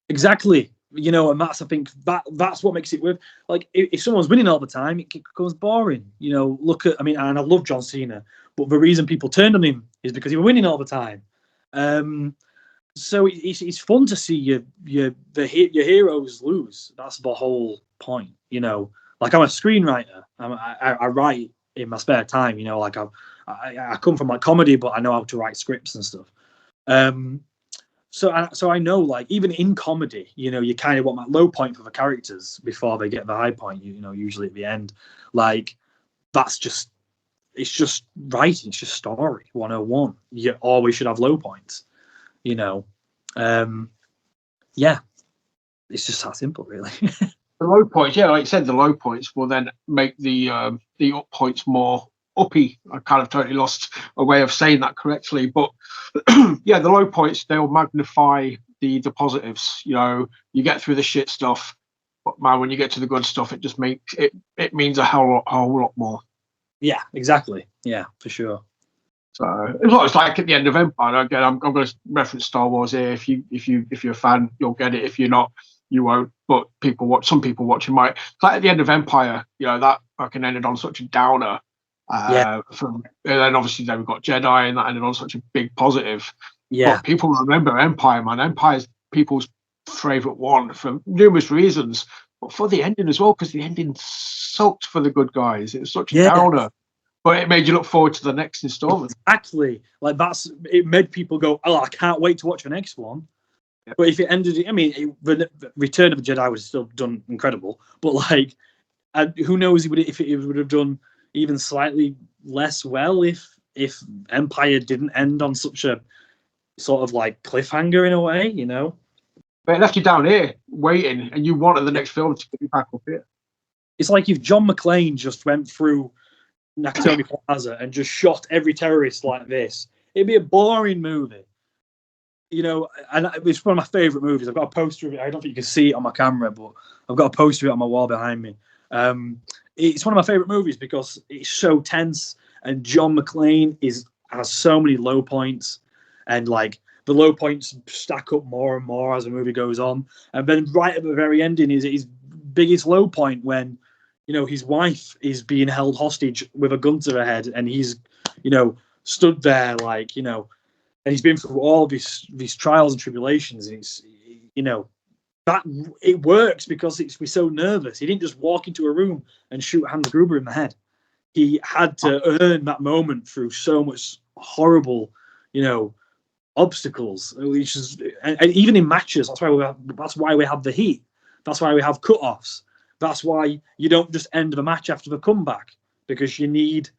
Exactly. And that's, I think, that's what makes it with, like, if someone's winning all the time, it becomes boring. Look at, and I love John Cena, but the reason people turned on him is because he was winning all the time. So it's fun to see your heroes lose. That's the whole point. Like, I'm a screenwriter. I write in my spare time. Like I come from like comedy, but I know how to write scripts and stuff. So I know, like, even in comedy, you kind of want that low point for the characters before they get the high point. Usually at the end, like, it's just writing. It's just story 101. You always should have low points. Yeah, it's just that simple, really. The low points, yeah, like you said, the low points will then make the up points more uppy. I kind of totally lost a way of saying that correctly, but yeah, the low points, they'll magnify the positives. You get through the shit stuff, but man, when you get to the good stuff, it just makes it means a whole lot more. Yeah, exactly. Yeah, for sure. So it's like at the end of Empire. Again, I'm going to reference Star Wars here. If you're a fan, you'll get it. If you're not, you won't. But some people watching might. It's like at the end of Empire, that fucking ended on such a downer. And then obviously then we've got Jedi, and that ended on such a big positive. Yeah. But people remember Empire, man. Empire's people's favourite one for numerous reasons, but for the ending as well, because the ending sucked for the good guys. It was such a downer. But it made you look forward to the next installment. Exactly. Like, it made people go, oh, I can't wait to watch the next one. Yeah. But if it ended, the Return of the Jedi would have still done incredible. But like, who knows if it would have done even slightly less well if Empire didn't end on such a sort of like cliffhanger in a way, But it left you down here waiting, and you wanted the next film to get you back up here. It's like if John McClane just went through Nakatomi Plaza and just shot every terrorist like this, it'd be a boring movie. And it's one of my favourite movies. I've got a poster of it. I don't think you can see it on my camera, but I've got a poster of it on my wall behind me. It's one of my favourite movies because it's so tense, and John McClane has so many low points, and like the low points stack up more and more as the movie goes on. And then right at the very ending is biggest low point when, you know, his wife is being held hostage with a gun to her head, and he's, you know, stood there like, you know, and he's been through all these trials and tribulations, and it's, you know, that it works because we're so nervous. He didn't just walk into a room and shoot Hans Gruber in the head. He had to earn that moment through so much horrible, you know, obstacles. Which is, and even in matches, that's why we have the heat. That's why we have cut-offs. That's why you don't just end the match after the comeback, because you need,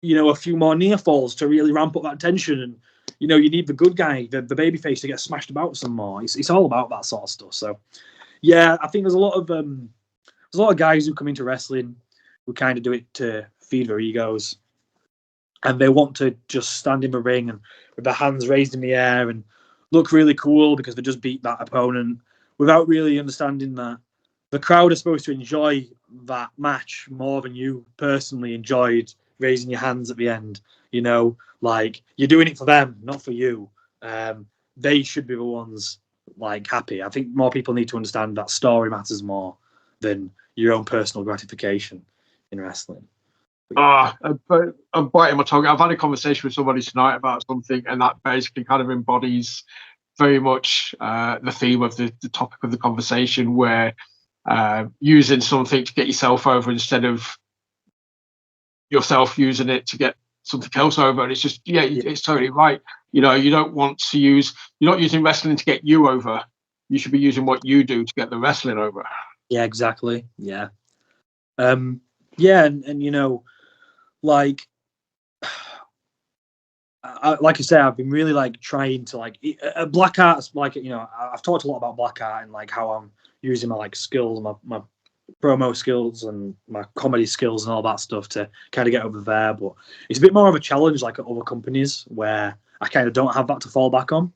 you know, a few more near falls to really ramp up that tension, and, you know, you need the good guy, the babyface, to get smashed about some more. It's all about that sort of stuff. So, yeah, I think there's a lot of guys who come into wrestling who kind of do it to feed their egos, and they want to just stand in the ring and with their hands raised in the air and look really cool because they just beat that opponent, without really understanding that the crowd are supposed to enjoy that match more than you personally enjoyed raising your hands at the end. You know, like, you're doing it for them, not for you. They should be the ones, like, happy. I think more people need to understand that story matters more than your own personal gratification in wrestling. I'm biting my tongue. I've had a conversation with somebody tonight about something, and that basically kind of embodies very much the theme of the topic of the conversation, where using something to get yourself over instead of yourself using it to get something else over. And it's just, it's totally right. You know, you don't want to you're not using wrestling to get you over. You should be using what you do to get the wrestling over. Yeah, exactly. Yeah. And you know, like, like I say, I've been really, like, trying to, like, BlackHeart's, like, you know, I've talked a lot about BlackHeart and, like, how I'm using my, like, skills, my promo skills and my comedy skills and all that stuff to kind of get over there. But it's a bit more of a challenge, like, at other companies where I kind of don't have that to fall back on.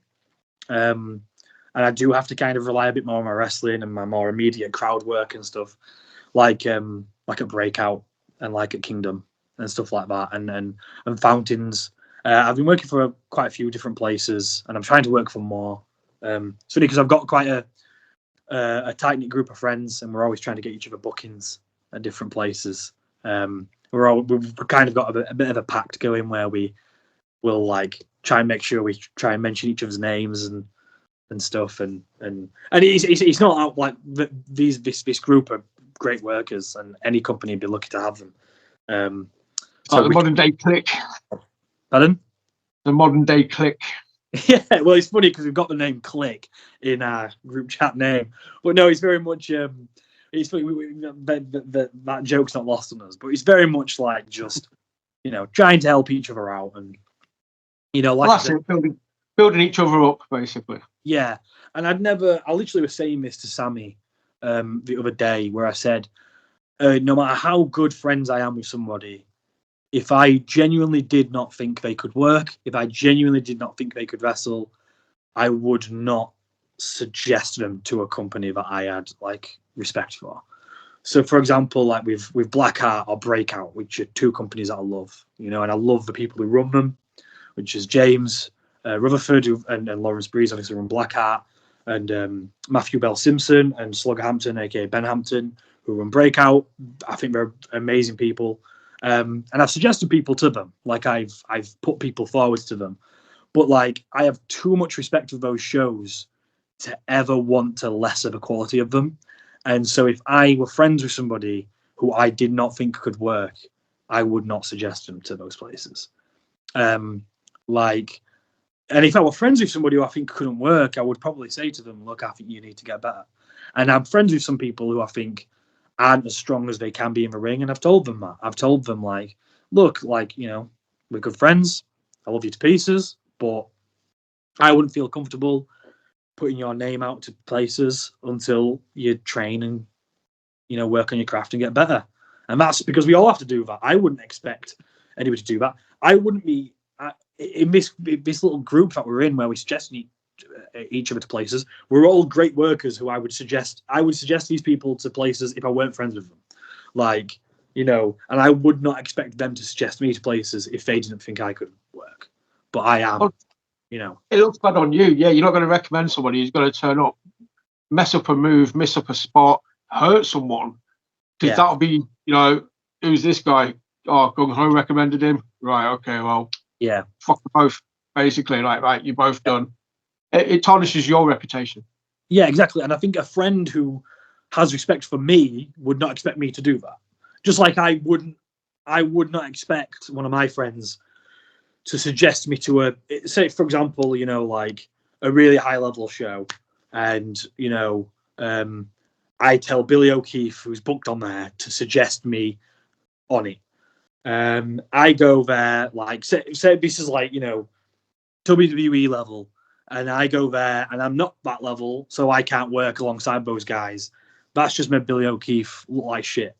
And I do have to kind of rely a bit more on my wrestling and my more immediate crowd work and stuff, like at Breakout and like at Kingdom and stuff like that, and Fountains. I've been working for quite a few different places, and I'm trying to work for more. It's funny because I've got quite a tight-knit group of friends, and we're always trying to get each other bookings at different places. We've kind of got a bit of a pact going where we will, like, try and make sure we try and mention each other's names and stuff, and it's not out, like, this group are great workers, and any company would be lucky to have them. So the modern day clique. Pardon? The modern day clique. Yeah, well, it's funny because we've got the name Click in our group chat name, but no, it's very much. It's funny, that joke's not lost on us, but it's very much like just, you know, trying to help each other out, and, you know, like, building each other up, basically. Yeah, and I literally was saying this to Sammy the other day, where I said, no matter how good friends I am with somebody, if I genuinely did not think they could work, if I genuinely did not think they could wrestle, I would not suggest them to a company that I had, like, respect for. So, for example, like with BlackHeart or Breakout, which are two companies that I love, you know, and I love the people who run them, which is James Rutherford and Lawrence Breeze, obviously run BlackHeart, and Matthew Bell Simpson and Slugger Hampton, aka Ben Hampton, who run Breakout. I think they're amazing people. And I've suggested people to them, like I've put people forward to them, but, like, I have too much respect for those shows to ever want to lesser the quality of them. And so if I were friends with somebody who I did not think could work, I would not suggest them to those places. And if I were friends with somebody who I think couldn't work, I would probably say to them, look, I think you need to get better. And I'm friends with some people who I think aren't as strong as they can be in the ring, and I've told them that. I've told them, like, look, like, you know, we're good friends, I love you to pieces, but I wouldn't feel comfortable putting your name out to places until you train and, you know, work on your craft and get better. And that's because we all have to do that. I wouldn't expect anybody to do that. I wouldn't be in this little group that we're in, where we suggest each other to places. We're all great workers who I would suggest these people to places if I weren't friends with them, like, you know, and I would not expect them to suggest me to places if they didn't think I could work, but I am. You know, it looks bad on you. Yeah, you're not going to recommend somebody who's going to turn up, mess up a move, miss up a spot, hurt someone, because that'll be, you know, who's this guy? Oh, Gung Ho recommended him. Right, okay, well, Yeah. fuck them both, basically. Like, right, you're both done. It tarnishes your reputation. Yeah, exactly. And I think a friend who has respect for me would not expect me to do that. Just like I would not expect one of my friends to suggest me to say, for example, you know, like a really high level show, and you know, I tell Billy O'Keefe, who's booked on there, to suggest me on it. I go there, like say this is like, you know, WWE level, and I go there and I'm not that level, so I can't work alongside those guys. That's just made Billy O'Keefe look like shit.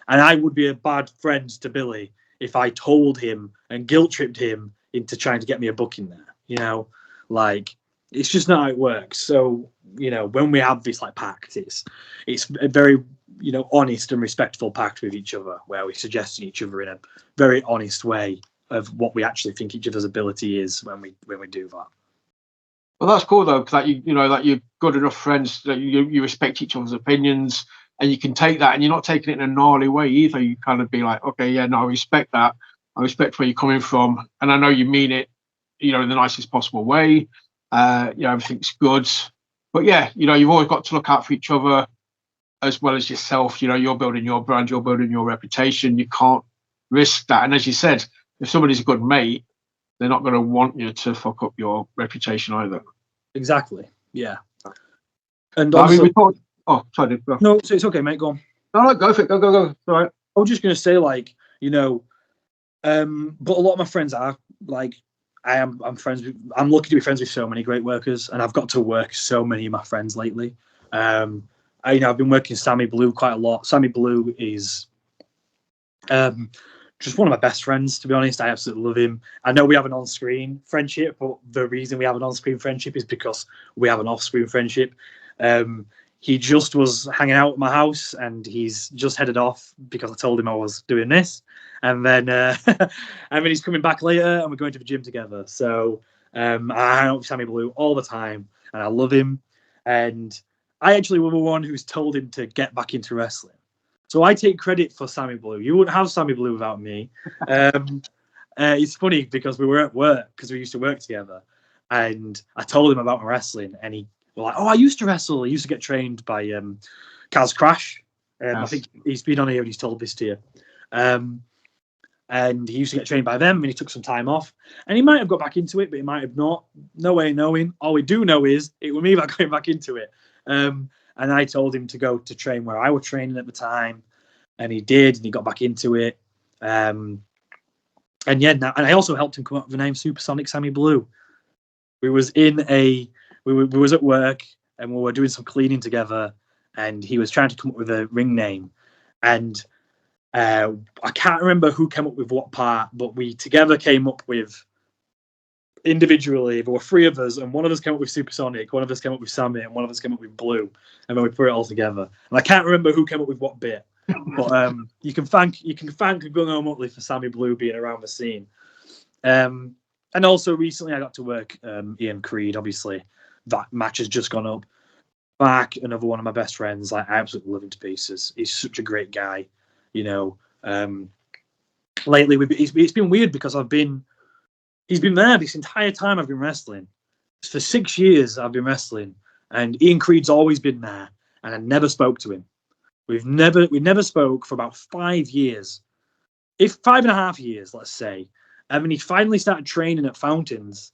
And I would be a bad friend to Billy if I told him and guilt tripped him into trying to get me a booking there. You know, like it's just not how it works. So, you know, when we have this like pact, it's a very, you know, honest and respectful pact with each other, where we're suggesting each other in a very honest way of what we actually think each other's ability is when we do that. Well, that's cool though, because you know that you've got enough friends that you respect each other's opinions, and you can take that, and you're not taking it in a gnarly way either. You kind of be like, okay, yeah, no, I respect that. I respect where you're coming from, and I know you mean it, you know, in the nicest possible way. You know, everything's good, but yeah, you know, you've always got to look out for each other as well as yourself. You know, you're building your brand, you're building your reputation. You can't risk that. And as you said, if somebody's a good mate, they're not going to want you to fuck up your reputation either. Exactly. Yeah. And also, I mean, we thought. Oh, sorry. Go. No, it's okay, mate. Go on. No, go for it. Go. All right. I was just going to say, like, you know, but a lot of my friends are like, I'm lucky to be friends with so many great workers, and I've got to work so many of my friends lately. You know, I've been working Sammy Blue quite a lot. Sammy Blue is just one of my best friends, to be honest. I absolutely love him. I know we have an on-screen friendship, but the reason we have an on-screen friendship is because we have an off-screen friendship. He just was hanging out at my house, and he's just headed off because I told him I was doing this. And then he's coming back later, and we're going to the gym together. So I hang out with Sammy Blue all the time, and I love him. And I actually was the one who's told him to get back into wrestling. So I take credit for Sammy Blue. You wouldn't have Sammy Blue without me. It's funny because we were at work, because we used to work together. And I told him about my wrestling, and he was like, oh, I used to wrestle. I used to get trained by Kaz Crash. Yes. I think he's been on here and he's told this to you. And he used to get trained by them, and he took some time off. And he might have got back into it, but he might have not. No way of knowing. All we do know is it was me that going back into it. And I told him to go to train where I was training at the time, and he did, and he got back into it. And yeah, and I also helped him come up with the name Supersonic Sammy Blue. We was at work, and we were doing some cleaning together, and he was trying to come up with a ring name, and I can't remember who came up with what part, but we together came up with. Individually, there were three of us, and one of us came up with Supersonic, one of us came up with Sammy, and one of us came up with Blue, and then we put it all together. And I can't remember who came up with what bit, but you can thank Gung Ho Muttley for Sammy Blue being around the scene. And also recently, I got to work Ian Creed. Obviously, that match has just gone up. Mark, another one of my best friends, like I absolutely love him to pieces. He's such a great guy, you know. Lately, it's been weird because he's been there this entire time I've been wrestling. For 6 years I've been wrestling, and Ian Creed's always been there, and I never spoke to him. We never spoke for about 5 years. If 5.5 years, let's say. And then he finally started training at Fountains,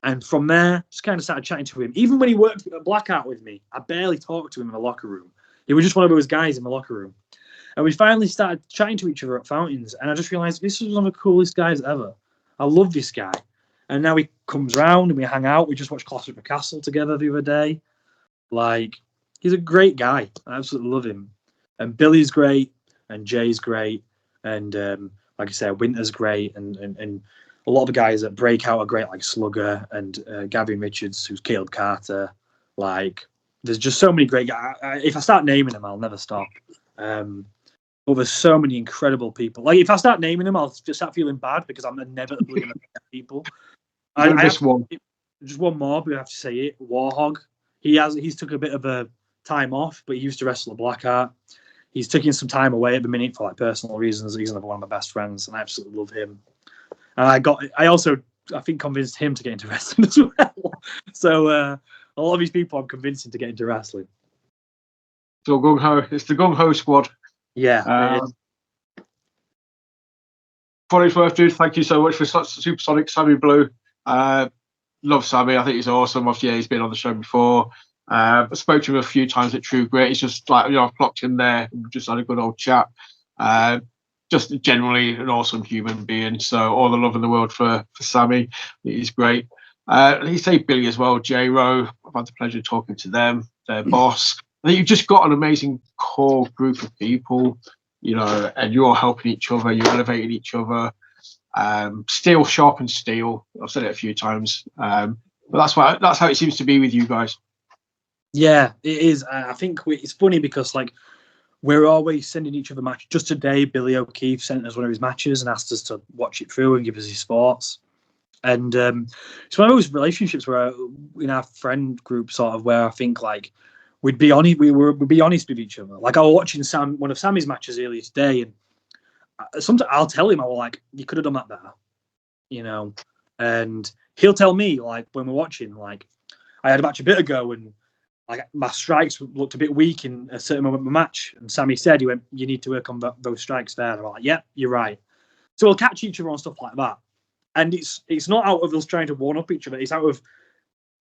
and from there, just kind of started chatting to him. Even when he worked at BlackHeart with me, I barely talked to him in the locker room. He was just one of those guys in the locker room. And we finally started chatting to each other at Fountains, and I just realized this was one of the coolest guys ever. I love this guy. And now he comes round and we hang out. We just watched Clash at the Castle together the other day. Like, he's a great guy. I absolutely love him. And Billy's great, and Jay's great, and like I said, Winter's great, and a lot of the guys at Breakout are great, like Slugger and Gavin Richards, who's Caleb Carter. Like, there's just so many great guys. If I start naming them, I'll never stop. But there's so many incredible people. Like, if I start naming them, I'll just start feeling bad because I'm inevitably going to forget people. Just one more, but I have to say it. Warhog. He's took a bit of a time off, but he used to wrestle at BlackHeart. He's taking some time away at the minute for like personal reasons. He's another one of my best friends, and I absolutely love him. And I think convinced him to get into wrestling as well. So a lot of these people I'm convincing to get into wrestling. So Gung Ho, it's the Gung Ho squad. Yeah. For what it's worth, dude, thank you so much for Supersonic Sammy Blue. Love Sammy. I think he's awesome. Obviously, he's been on the show before. I spoke to him a few times at True Grit. He's just like, I've clocked him there and just had a good old chat. Just generally an awesome human being. So all the love in the world for Sammy. He's great. He say Billy as well, J-Ro. I've had the pleasure of talking to them, their boss. I think you've just got an amazing core group of people, and you're helping each other, you're elevating each other. Steel sharpens steel. I've said it a few times. But that's how it seems to be with you guys. Yeah, it is. I think it's funny because like we're always sending each other matches. Just today, Billy O'Keefe sent us one of his matches and asked us to watch it through and give us his thoughts. And it's one of those relationships where in our friend group, sort of, where I think like we'd be honest, we'd be honest with each other. Like I was watching one of Sammy's matches earlier today, and sometimes I'll tell him, I will like, you could have done that better, and he'll tell me like when we're watching, like I had a match a bit ago and like my strikes looked a bit weak in a certain moment of the match, and Sammy said, he went, you need to work on those strikes there. And I'm like, yeah, you're right. So we'll catch each other on stuff like that, and it's not out of us trying to one up each other. It's out of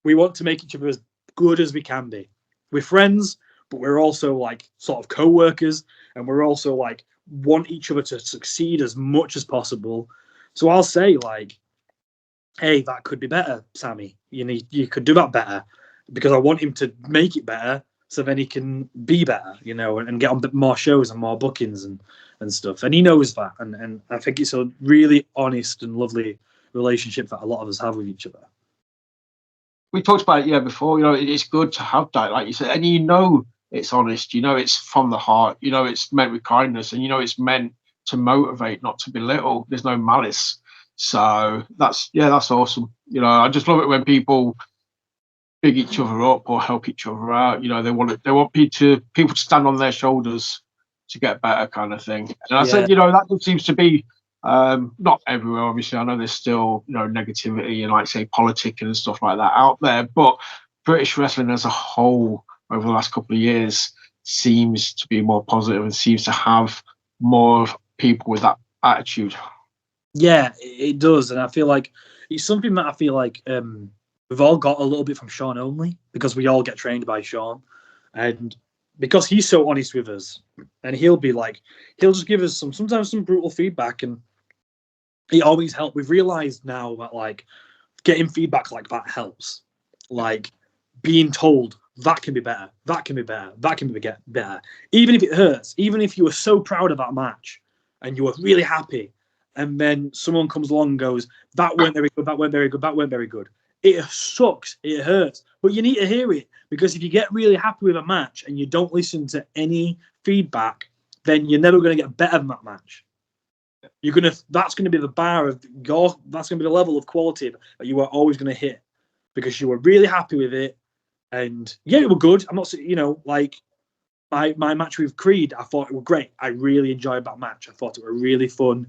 we want to make each other as good as we can be. We're friends, but we're also like sort of co-workers, and we're also like want each other to succeed as much as possible. So I'll say like, hey, that could be better, Sammy. You could do that better, because I want him to make it better, so then he can be better, and get on more shows and more bookings and stuff. And he knows that, and I think it's a really honest and lovely relationship that a lot of us have with each other. We talked about it before. It's good to have that, like you said, and it's honest. It's from the heart. It's meant with kindness, and it's meant to motivate, not to belittle. There's no malice. So that's awesome. I just love it when people big each other up or help each other out. They want people to stand on their shoulders to get better, kind of thing. And I said, that seems to be not everywhere. Obviously, I know there's still negativity and like say politicking and stuff like that out there, but British wrestling as a whole over the last couple of years seems to be more positive and seems to have more people with that attitude. Yeah, it does, and I feel like it's something that I feel like we've all got a little bit from Sean only, because we all get trained by Sean, and because he's so honest with us, and he'll just give us sometimes some brutal feedback, and it always helps. We've realized now that like getting feedback like that helps, like being told that can be better, that can be better, that can be better, even if it hurts, even if you were so proud of that match and you were really happy, and then someone comes along and goes, that weren't very good, that weren't very good, that weren't very good. It sucks, it hurts, but you need to hear it, because if you get really happy with a match and you don't listen to any feedback, then you're never going to get better than that match. That's going to be the bar of that's going to be the level of quality that you are always going to hit, because you were really happy with it. And yeah, it was good. I'm not, like my match with Creed, I thought it was great. I really enjoyed that match. I thought it was a really fun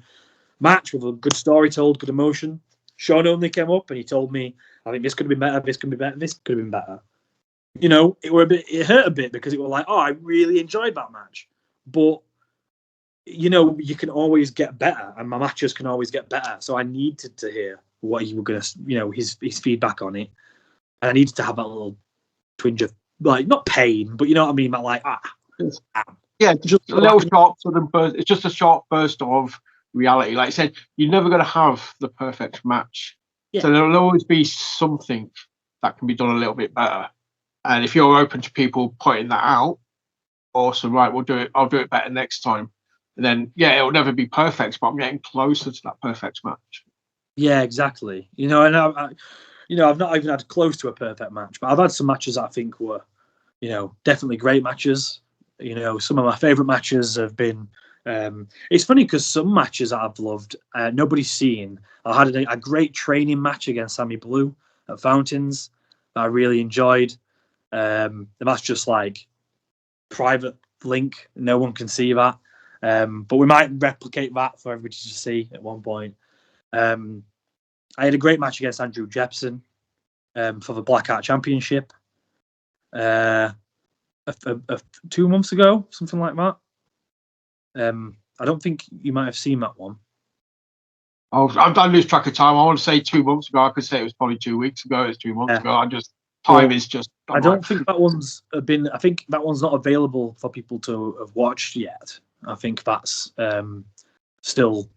match with a good story told, good emotion. Sean only came up and he told me, I think this could have been better, this could be better, this could have been better. It hurt a bit, because it was like, oh, I really enjoyed that match. But, you can always get better, and my matches can always get better. So I needed to hear what he was going to, his feedback on it. And I needed to have that little twinge of, like, not pain, but you know what I mean? Like, yeah, just a little sharp sudden burst. It's just a sharp burst of reality. Like I said, you're never going to have the perfect match. Yeah. So there'll always be something that can be done a little bit better. And if you're open to people pointing that out, awesome, right, I'll do it better next time. And then, yeah, it'll never be perfect, but I'm getting closer to that perfect match. Yeah, exactly. And I've not even had close to a perfect match, but I've had some matches that I think were, definitely great matches. Some of my favourite matches have been, it's funny because some matches that I've loved, nobody's seen. I had a great training match against Sammy Blue at Fountains that I really enjoyed. The match just like, private link. No one can see that. But we might replicate that for everybody to see at one point. I had a great match against Andrew Jepson for the BlackHeart Championship 2 months ago, something like that. I don't think you might have seen that one. Oh, I lose track of time. I want to say 2 months ago. I could say it was probably 2 weeks ago. It's 2 months ago. Time is just. I don't think that one's been. I think that one's not available for people to have watched yet. I think that's still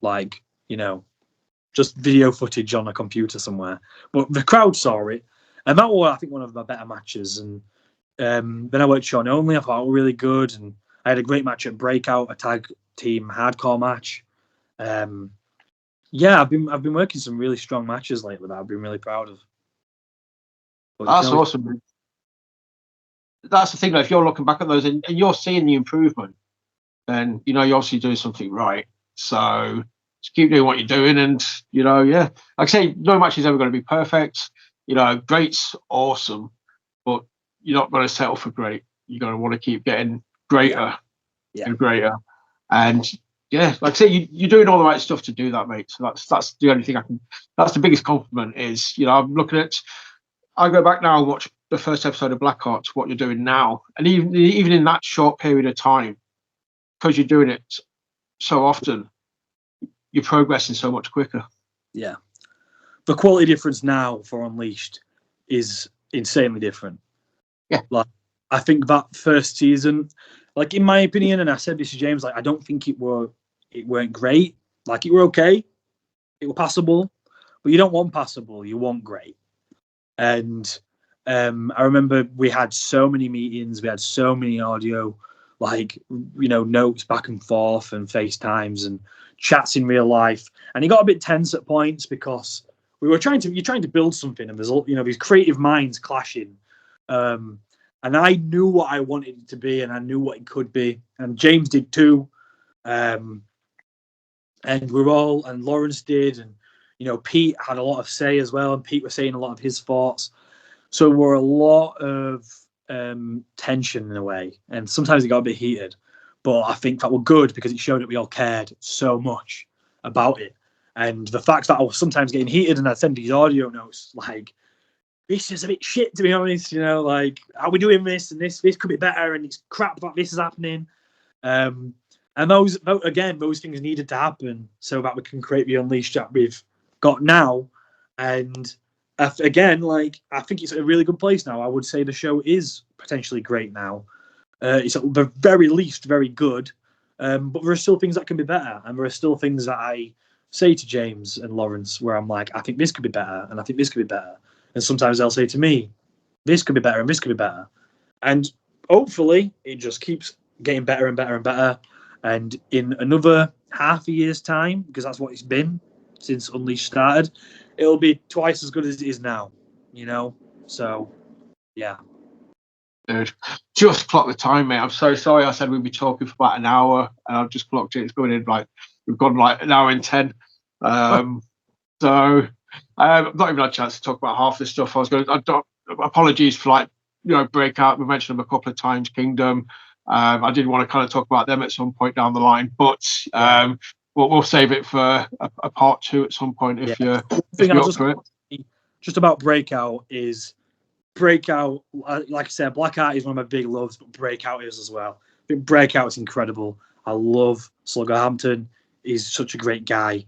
like, just video footage on a computer somewhere. But the crowd saw it, and that was, I think, one of my better matches. And then I worked Sean Only. I thought it was really good, and I had a great match at Breakout, a tag team hardcore match. Yeah, I've been working some really strong matches lately that I've been really proud of. But that's awesome. That's the thing, though. If you're looking back at those and you're seeing the improvement, then you're obviously doing something right. So just keep doing what you're doing, and like I say, no match is ever going to be perfect. Great's awesome, but you're not going to settle for great. You're going to want to keep getting greater and greater. And yeah, like I say, you're doing all the right stuff to do that, mate. So that's the only thing that's the biggest compliment is, I'm looking at, I go back now and watch the first episode of BlackHeart, what you're doing now. And even in that short period of time, because you're doing it so often, you're progressing so much quicker. Yeah. The quality difference now for Unleashed is insanely different. Yeah. Like, I think that first season, like, in my opinion, and I said this to James, like, I don't think it weren't great. Like, it were okay. It were passable. But you don't want passable. You want great. And I remember we had so many meetings. We had so many audio, like, notes back and forth and FaceTimes and chats in real life. And it got a bit tense at points because you're trying to build something, and there's these creative minds clashing. And I knew what I wanted it to be, and I knew what it could be, and James did too. And Lawrence did, and Pete had a lot of say as well, and Pete was saying a lot of his thoughts. So there were a lot of tension in a way, and sometimes it got a bit heated. But I think that were good because it showed that we all cared so much about it. And the fact that I was sometimes getting heated and I'd send these audio notes like, this is a bit shit, to be honest, like, are we doing this? And this could be better, and it's crap that this is happening. And those things needed to happen so that we can create the Unleashed that we've got now. And again, like, I think it's a really good place now. I would say the show is potentially great now. It's at the very least very good, but there are still things that can be better, and there are still things that I say to James and Lawrence where I'm like, I think this could be better, and I think this could be better. And sometimes they'll say to me, this could be better, and this could be better. And hopefully it just keeps getting better and better and better. And in another half a year's time, because that's what it's been since Unleashed started, it'll be twice as good as it is now, So, yeah. Dude, just clock the time, mate. I'm so sorry. I said we'd be talking for about an hour, and I've just clocked it. It's going in we've gone like an hour and 10. So I've not even had a chance to talk about half the stuff I was going to. Apologies for Breakout. We mentioned them a couple of times. Kingdom. I did want to kind of talk about them at some point down the line, but we'll save it for a part 2 at some point if you're up for it. Just about Breakout is. Breakout, like I said, BlackHeart is one of my big loves, but Breakout is as well. I think Breakout is incredible. I love Slugger Hampton. He's such a great guy.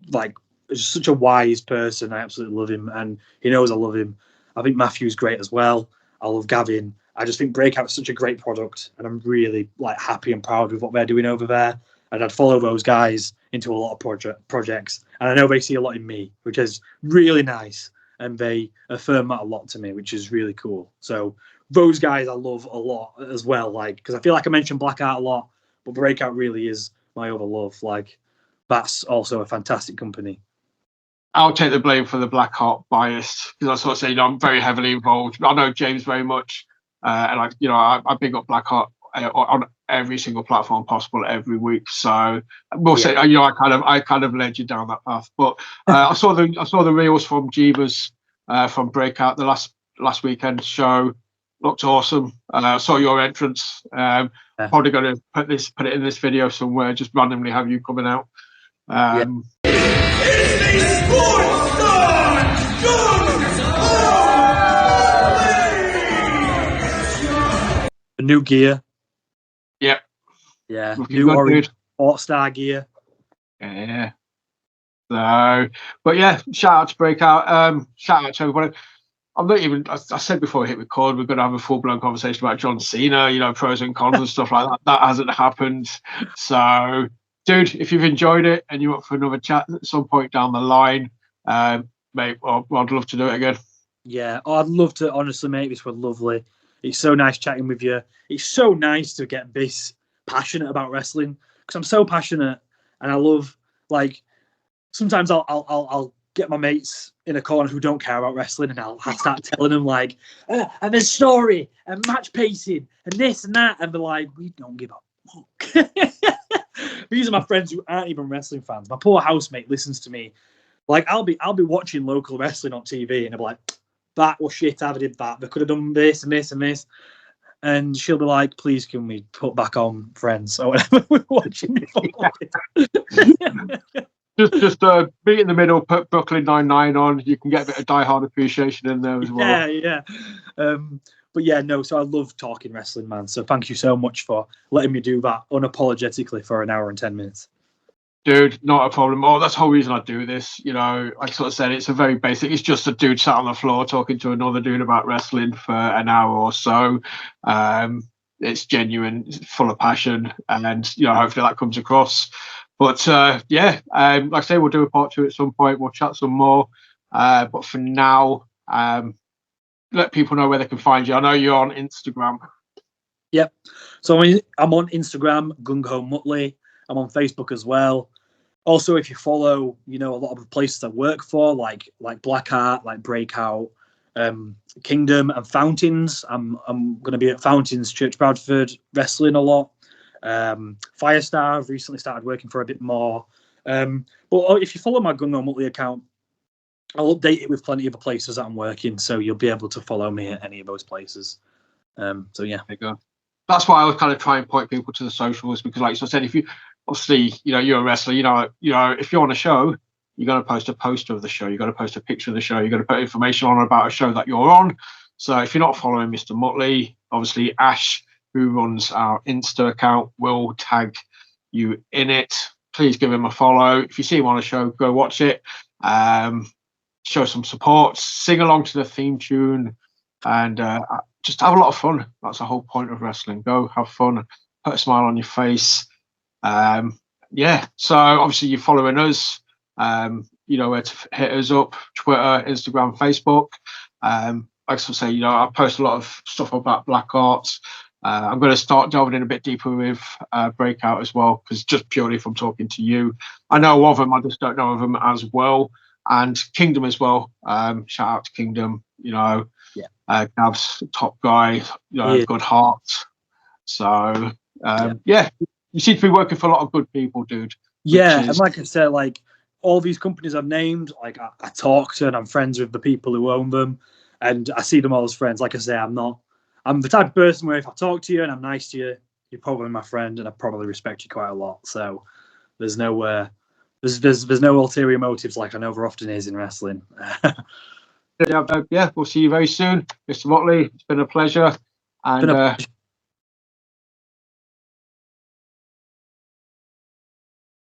Like, such a wise person. I absolutely love him, and he knows I love him. I think Matthew's great as well. I love Gavin. I just think Breakout is such a great product, and I'm really happy and proud with what they're doing over there. And I'd follow those guys into a lot of projects, and I know they see a lot in me, which is really nice. And they affirm that a lot to me, which is really cool. So those guys I love a lot as well, because I feel like I mentioned BlackHeart a lot, but Breakout really is my other love. That's also a fantastic company. I'll take the blame for the BlackHeart bias, because I sort of say, I'm very heavily involved. I know James very much, and I big up BlackHeart on every single platform possible every week. So we'll say, I kind of led you down that path. But I saw the reels from Jeebus from Breakout, the last weekend show. looked awesome. I saw your entrance. Probably going to put it in this video somewhere. Just randomly have you coming out. It's the sports star, Gung Ho Muttley! The new gear. Yeah. Yeah. Looking New good, orange dude. sports star gear. Yeah. So, but yeah, shout out to Breakout. Shout out to everybody. I'm not even. I said before we hit record, we're going to have a full-blown conversation about John Cena, you know, pros and cons and stuff like that. That hasn't happened. So, dude, if you've enjoyed it and you're up for another chat at some point down the line, mate, well, I'd love to do it again. Yeah, I'd love to. Honestly, mate, this was lovely. It's so nice chatting with you. It's so nice to get this passionate about wrestling because I'm so passionate and I love, like, sometimes I'll get my mates in a corner who don't care about wrestling and I'll start telling them, like, and there's story and match pacing and this and that, and they're like, we don't give a fuck. These are my friends who aren't even wrestling fans. My poor housemate listens to me. Like, I'll be watching local wrestling on TV and I'll be like, that was shit, I did that. They could have done this and this and this. And she'll be like, please, can we put back on Friends or whatever we're watching before? Just meet in the middle, put Brooklyn Nine-Nine on. You can get a bit of diehard appreciation in there as well. Yeah. But yeah, no, so I love talking wrestling, man. So thank you so much for letting me do that unapologetically for an hour and 10 minutes. Dude, not a problem. Oh, that's the whole reason I do this. You know, like I sort of said, it's a very basic. It's just a dude sat on the floor talking to another dude about wrestling for an hour or so. It's genuine, it's full of passion, and you know, hopefully that comes across. But like I say, we'll do a part 2 at some point. We'll chat some more. But for now, let people know where they can find you. I know you're on Instagram. Yep. So I'm on Instagram, Gung Ho Muttley. I'm on Facebook as well. Also, if you follow, you know, a lot of the places I work for, like BlackHeart, like Breakout, Kingdom, and Fountains. I'm going to be at Fountains Church Bradford wrestling a lot. Firestar, I've recently started working for a bit more. But if you follow my Gung Ho Muttley account, I'll update it with plenty of the places that I'm working, so you'll be able to follow me at any of those places. So yeah, there you go. That's why I was kind of trying to point people to the socials, because, like I said, if you obviously, you know, you're a wrestler, you know, if you're on a show, you're going to post a poster of the show, you're going to post a picture of the show, you're going to put information on about a show that you're on. So if you're not following Mr. Muttley, obviously Ash, who runs our Insta account, will tag you in it. Please give him a follow. If you see him on a show, go watch it. Show some support, sing along to the theme tune, and just have a lot of fun. That's the whole point of wrestling. Go have fun, put a smile on your face. So obviously you're following us. You know where to hit us up: Twitter, Instagram, Facebook. Like I say, you know, I post a lot of stuff about BlackHeart. I'm going to start delving in a bit deeper with Breakout as well, because just purely from talking to you, I know of them, I just don't know of them as well. And Kingdom as well. Shout out to Kingdom. You know, Gav's top guy. You know, good heart. So you seem to be working for a lot of good people, dude. And like I said, like all these companies I've named, like I talk to and I'm friends with the people who own them, and I see them all as friends. Like I say, I'm the type of person where if I talk to you and I'm nice to you, you're probably my friend, and I probably respect you quite a lot. So there's no there's no ulterior motives like I know there often is in wrestling. We'll see you very soon, Mr. Muttley. It's been a pleasure. And